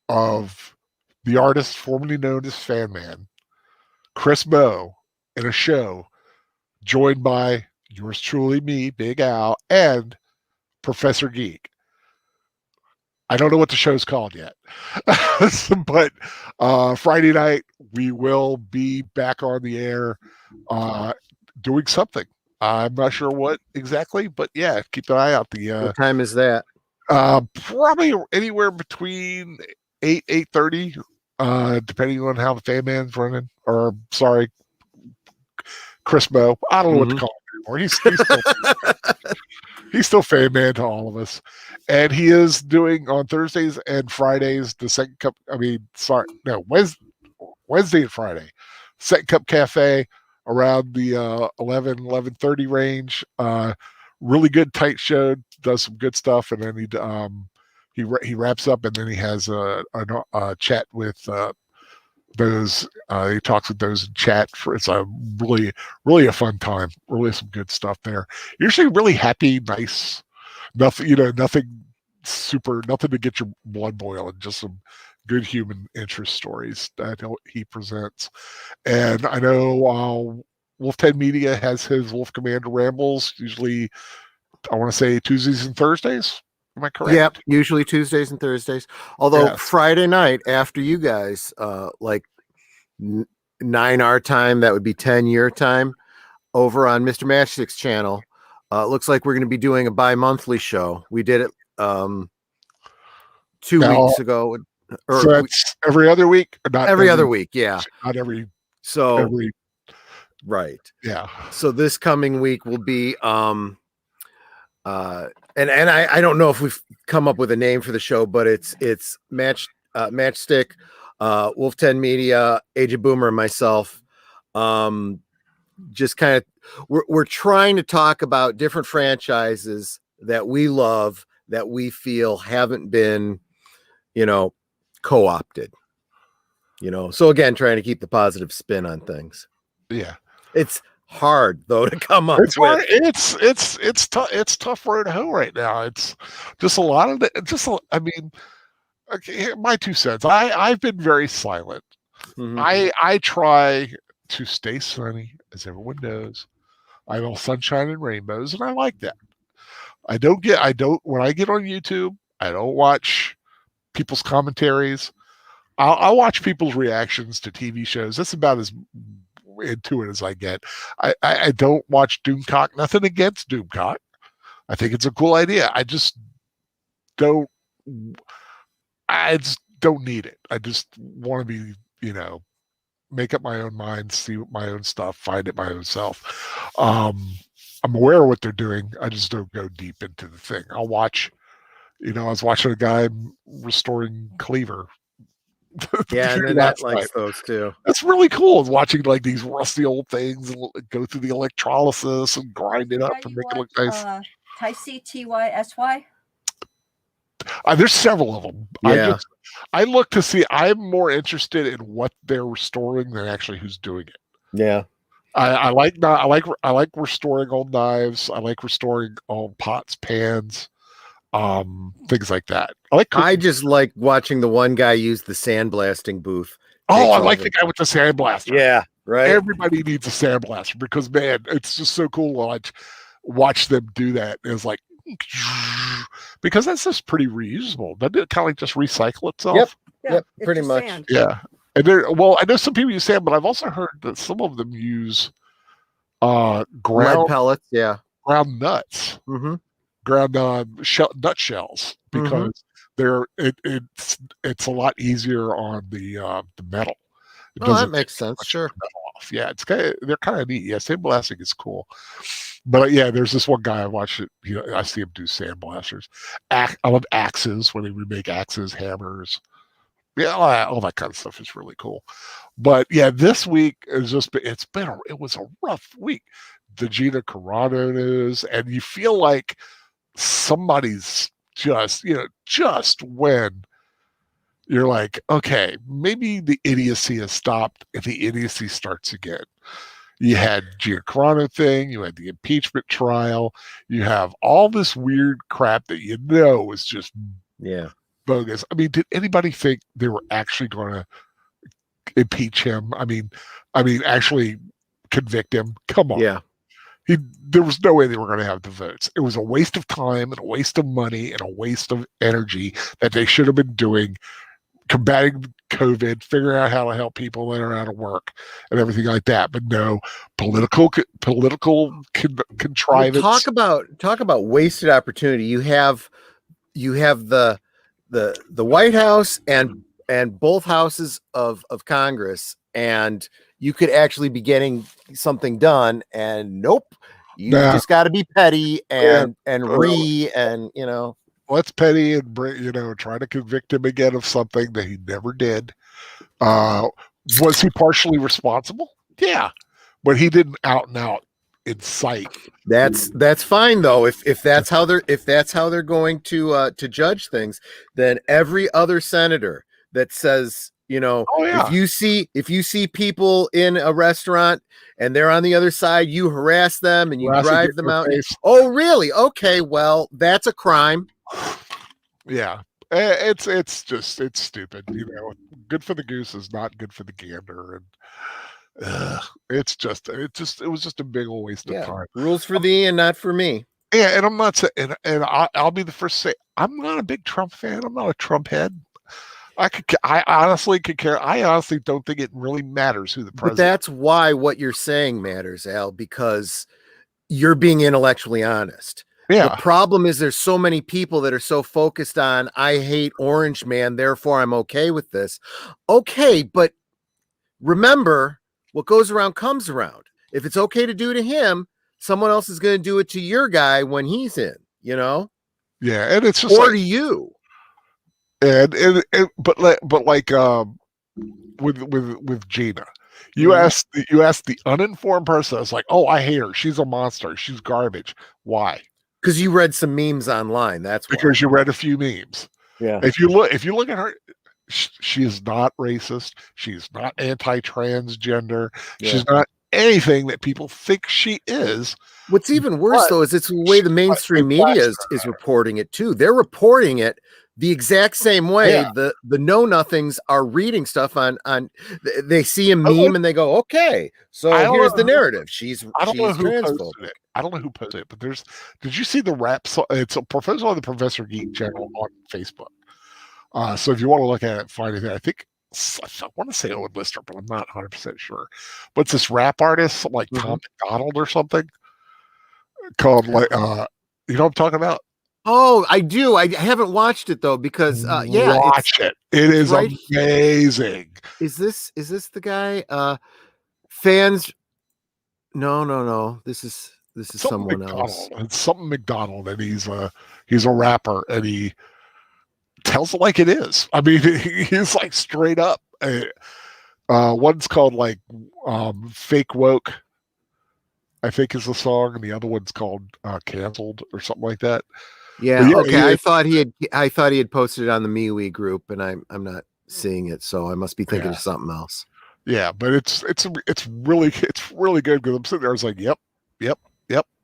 of the artist formerly known as Fan Man, Chris Moe, in a show joined by yours truly, me, Big Al, and Professor Geek. I don't know what the show's called yet, but Friday night we will be back on the air doing something. I'm not sure what exactly, but yeah, keep an eye out. What time is that? Probably anywhere between 8:30, depending on how the Fan Man's running. Or sorry, Chris Moe. I don't know what to call him anymore. He's still Fan Man to all of us. And he is doing on Thursdays and Fridays the Second Cup. Wednesday and Friday. Second Cup Cafe around the 11:30 range. Really good, tight show. Does some good stuff, and then he wraps up, and then he has a chat with those. He talks with those in chat. It's a really a fun time. Really some good stuff there. Usually really happy, nice. Nothing super, nothing to get your blood boiling. Just some good human interest stories that he presents. And I know Wolf 10 Media has his Wolf Commander Rambles, usually, I want to say Tuesdays and Thursdays. Am I correct? Yep, usually Tuesdays and Thursdays. Although Friday night after you guys, like 9 our time, that would be 10 your time, over on Mr. Matchstick's channel. Looks like we're going to be doing a bi-monthly show. We did it 2 weeks ago. So that's every other week? Not every other week, yeah. Not every. So right. Yeah. So this coming week will be and I don't know if we've come up with a name for the show, but it's Matchstick, Wolf 10 Media, Age of Boomer, and myself. Just kind of we're trying to talk about different franchises that we love, that we feel haven't been, co-opted. So again, trying to keep the positive spin on things. Yeah. It's hard though to come up with. Hard. It's tough. It's tough road to hoe right now. It's just a lot of okay, my 2 cents. I've been very silent. Mm-hmm. I try to stay sunny, as everyone knows. I'm all sunshine and rainbows, and I like that. When I get on YouTube, I don't watch people's commentaries. I'll watch people's reactions to TV shows. That's about as into it as I get. I don't watch Doomcock. Nothing against Doomcock. I think it's a cool idea. I just don't need it. I just want to be, make up my own mind, see my own stuff, find it my own self. I'm aware of what they're doing. I just don't go deep into the thing. I'll watch, I was watching a guy restoring Cleaver. Yeah, and then that likes those too. That's really cool. Watching like these rusty old things go through the electrolysis and grind it up and make it look nice. Tysy. There's several of them. Yeah. I look to see. I'm more interested in what they're restoring than actually who's doing it. Yeah. I like restoring old knives. I like restoring old pots, pans, things like that. I just like watching the one guy use the sandblasting booth. Oh, I like the guy with the sandblaster. Yeah, right. Everybody needs a sandblaster because, man, it's just so cool to watch them do that. It's like, because that's just pretty reusable. Doesn't it kind of like just recycle itself? Yep, pretty much. Sand. Yeah. And I know some people use sand, but I've also heard that some of them use ground pellets, ground nuts, ground nutshells, because it's a lot easier on the metal. That makes sense. Sure. Yeah, they're kind of neat. Yeah, sandblasting is cool. But yeah, there's this one guy I watch it. I see him do sandblasters. I love axes when they remake axes, hammers. Yeah, all that kind of stuff is really cool. But yeah, this week it was a rough week. The Gina Carano news, and you feel like somebody's just when you're like, okay, maybe the idiocy has stopped and the idiocy starts again. You had Gina Carano thing, you had the impeachment trial, you have all this weird crap that is just bogus. I mean, did anybody think they were actually going to impeach him? I mean, actually convict him? Come on. Yeah. There was no way they were going to have the votes. It was a waste of time and a waste of money and a waste of energy that they should have been doing, combating COVID, figuring out how to help people that are out of work and everything like that. But no, political contrivance. Well, talk about wasted opportunity. You have the White House and both houses of Congress, and you could actually be getting something done, and nope, you just got to be petty and Let's petty and try to convict him again of something that he never did. Was he partially responsible? Yeah, but he didn't out and out incite. That's fine though. If that's how they're going to judge things, then every other senator that says, if you see people in a restaurant and they're on the other side, you harass them and you drive them out. Oh, really? Okay, well, that's a crime. Yeah, it's stupid. Good for the goose is not good for the gander, and it was just a big old waste of time. Rules for thee and not for me. Yeah, and I'm not saying, and I'll be the first to say I'm not a big Trump fan. I'm not a Trump head. I honestly could care. I honestly don't think it really matters who the president. But that's why what you're saying matters, Al, because you're being intellectually honest. Yeah. The problem is there's so many people that are so focused on I hate Orange Man, therefore I'm okay with this. Okay, but remember, what goes around comes around. If it's okay to do to him, someone else is going to do it to your guy when he's in. Yeah, and it's just or to you. And but like with Gina, you ask the uninformed person. It's like, oh, I hate her. She's a monster. She's garbage. Why? Because you read some memes online. That's because you read a few memes. Yeah. If you look at her, she is not racist. She's not anti-transgender. Yeah. She's not anything that people think she is. What's even worse though is it's the way the mainstream media is reporting it too. They're reporting it the exact same way. Yeah. The know nothings are reading stuff on they see a meme and they go, okay, so here's the narrative. She's transphobic. I don't know who posted it, but did you see the rap? It's a professor on the Professor Geek channel on Facebook. So if you want to look at it, find it there. I want to say Owen Lister, but I'm not 100% sure. But it's this rap artist like Tom McDonald or something called like, you know what I'm talking about? Oh, I do. I haven't watched it though, because watch it. It is amazing. Is this the guy? Fans? No. This is someone else. It's something McDonald, and he's a rapper, and he tells it like it is. I mean, he's like straight up. One's called like Fake Woke, I think is the song, and the other one's called Canceled or something like that. Yeah, okay. I thought he had posted it on the MeWe group, and I'm not seeing it, so I must be thinking of something else. Yeah, but it's really good, because I'm sitting there, I was like, yep,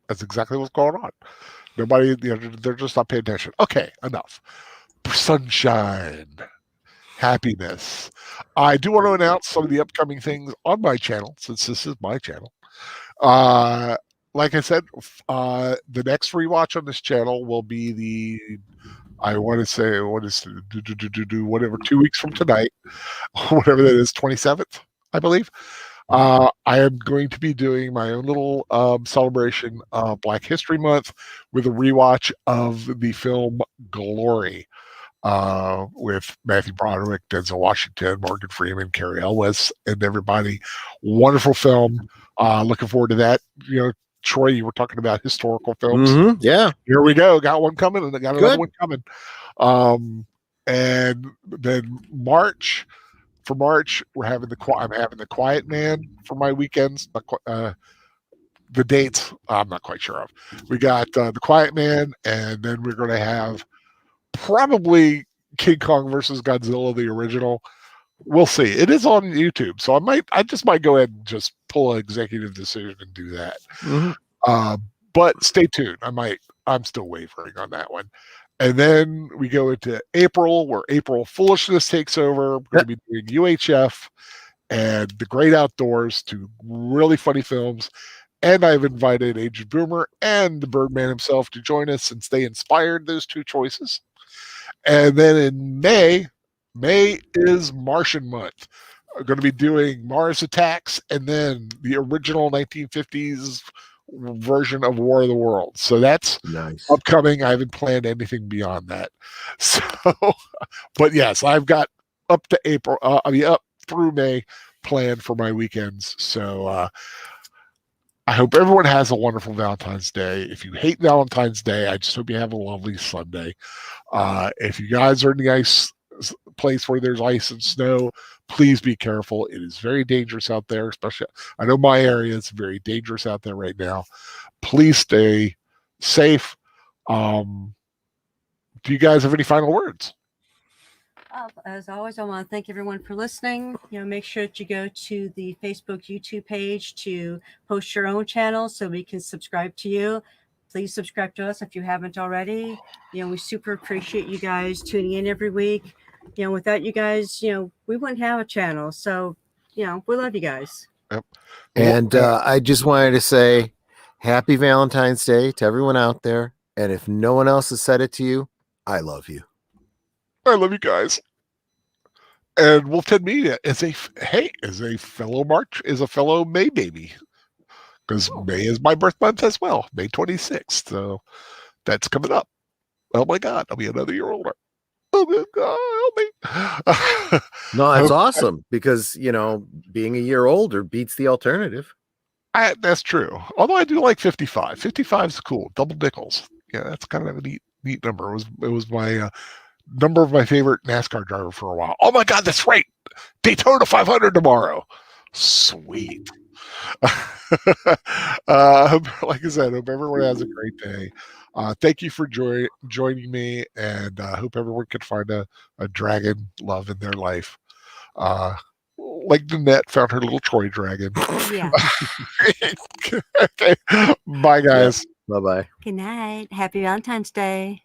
that's exactly what's going on. Nobody, they're just not paying attention. Okay, enough. Sunshine, happiness. I do want to announce some of the upcoming things on my channel, since this is my channel. Like I said, the next rewatch on this channel will be whatever, 2 weeks from tonight, whatever that is, 27th, I believe. I am going to be doing my own little celebration of Black History Month with a rewatch of the film Glory, with Matthew Broderick, Denzel Washington, Morgan Freeman, Cary Elwes, and everybody. Wonderful film. Looking forward to that. Troy, you were talking about historical films. Mm-hmm. Yeah. Here we go. Got one coming, and I got another one coming. And then for March, I'm having the Quiet Man for my weekends. The dates I'm not quite sure of. We got the Quiet Man, and then we're going to have probably King Kong versus Godzilla, the original. We'll see. It is on YouTube, so I just might go ahead and just pull an executive decision and do that. Mm-hmm. But stay tuned. I'm still wavering on that one. And then we go into April, where April Foolishness takes over. We're going to be doing UHF and The Great Outdoors, two really funny films. And I've invited Aged Boomer and the Birdman himself to join us since they inspired those two choices. And then in May is Martian month. We're going to be doing Mars Attacks and then the original 1950s version of War of the Worlds. So that's nice. Upcoming. I haven't planned anything beyond that. So, but yes, I've got up to April, up through May planned for my weekends. So I hope everyone has a wonderful Valentine's Day. If you hate Valentine's Day, I just hope you have a lovely Sunday. If you guys are in the ice place where there's ice and snow, please be careful. It is very dangerous out there, especially I know my area is very dangerous out there right now. Please stay safe. Do you guys have any final words? As always, I want to thank everyone for listening. Make sure that you go to the Facebook, YouTube page to post your own channel so we can subscribe to you. Please subscribe to us if you haven't already. We super appreciate you guys tuning in every week. Without you guys, we wouldn't have a channel. So, we love you guys. Yep. And I just wanted to say happy Valentine's Day to everyone out there. And if no one else has said it to you, I love you. I love you guys. And Wolf 10 Media is a fellow May baby. Because May is my birth month as well, May 26th. So that's coming up. Oh my God, I'll be another year older. Oh my God, help me. No, that's awesome because, being a year older beats the alternative. That's true. Although I do like 55. 55 is cool. Double nickels. Yeah, that's kind of a neat number. It was my number of my favorite NASCAR driver for a while. Oh my God, that's right. Daytona 500 tomorrow. Sweet. Like I said, hope everyone has a great day. Thank you for joining me, and hope everyone can find a dragon love in their life. Like Nanette found her little Troy dragon. Yeah. Okay. Bye, guys. Bye-bye. Good night. Happy Valentine's Day.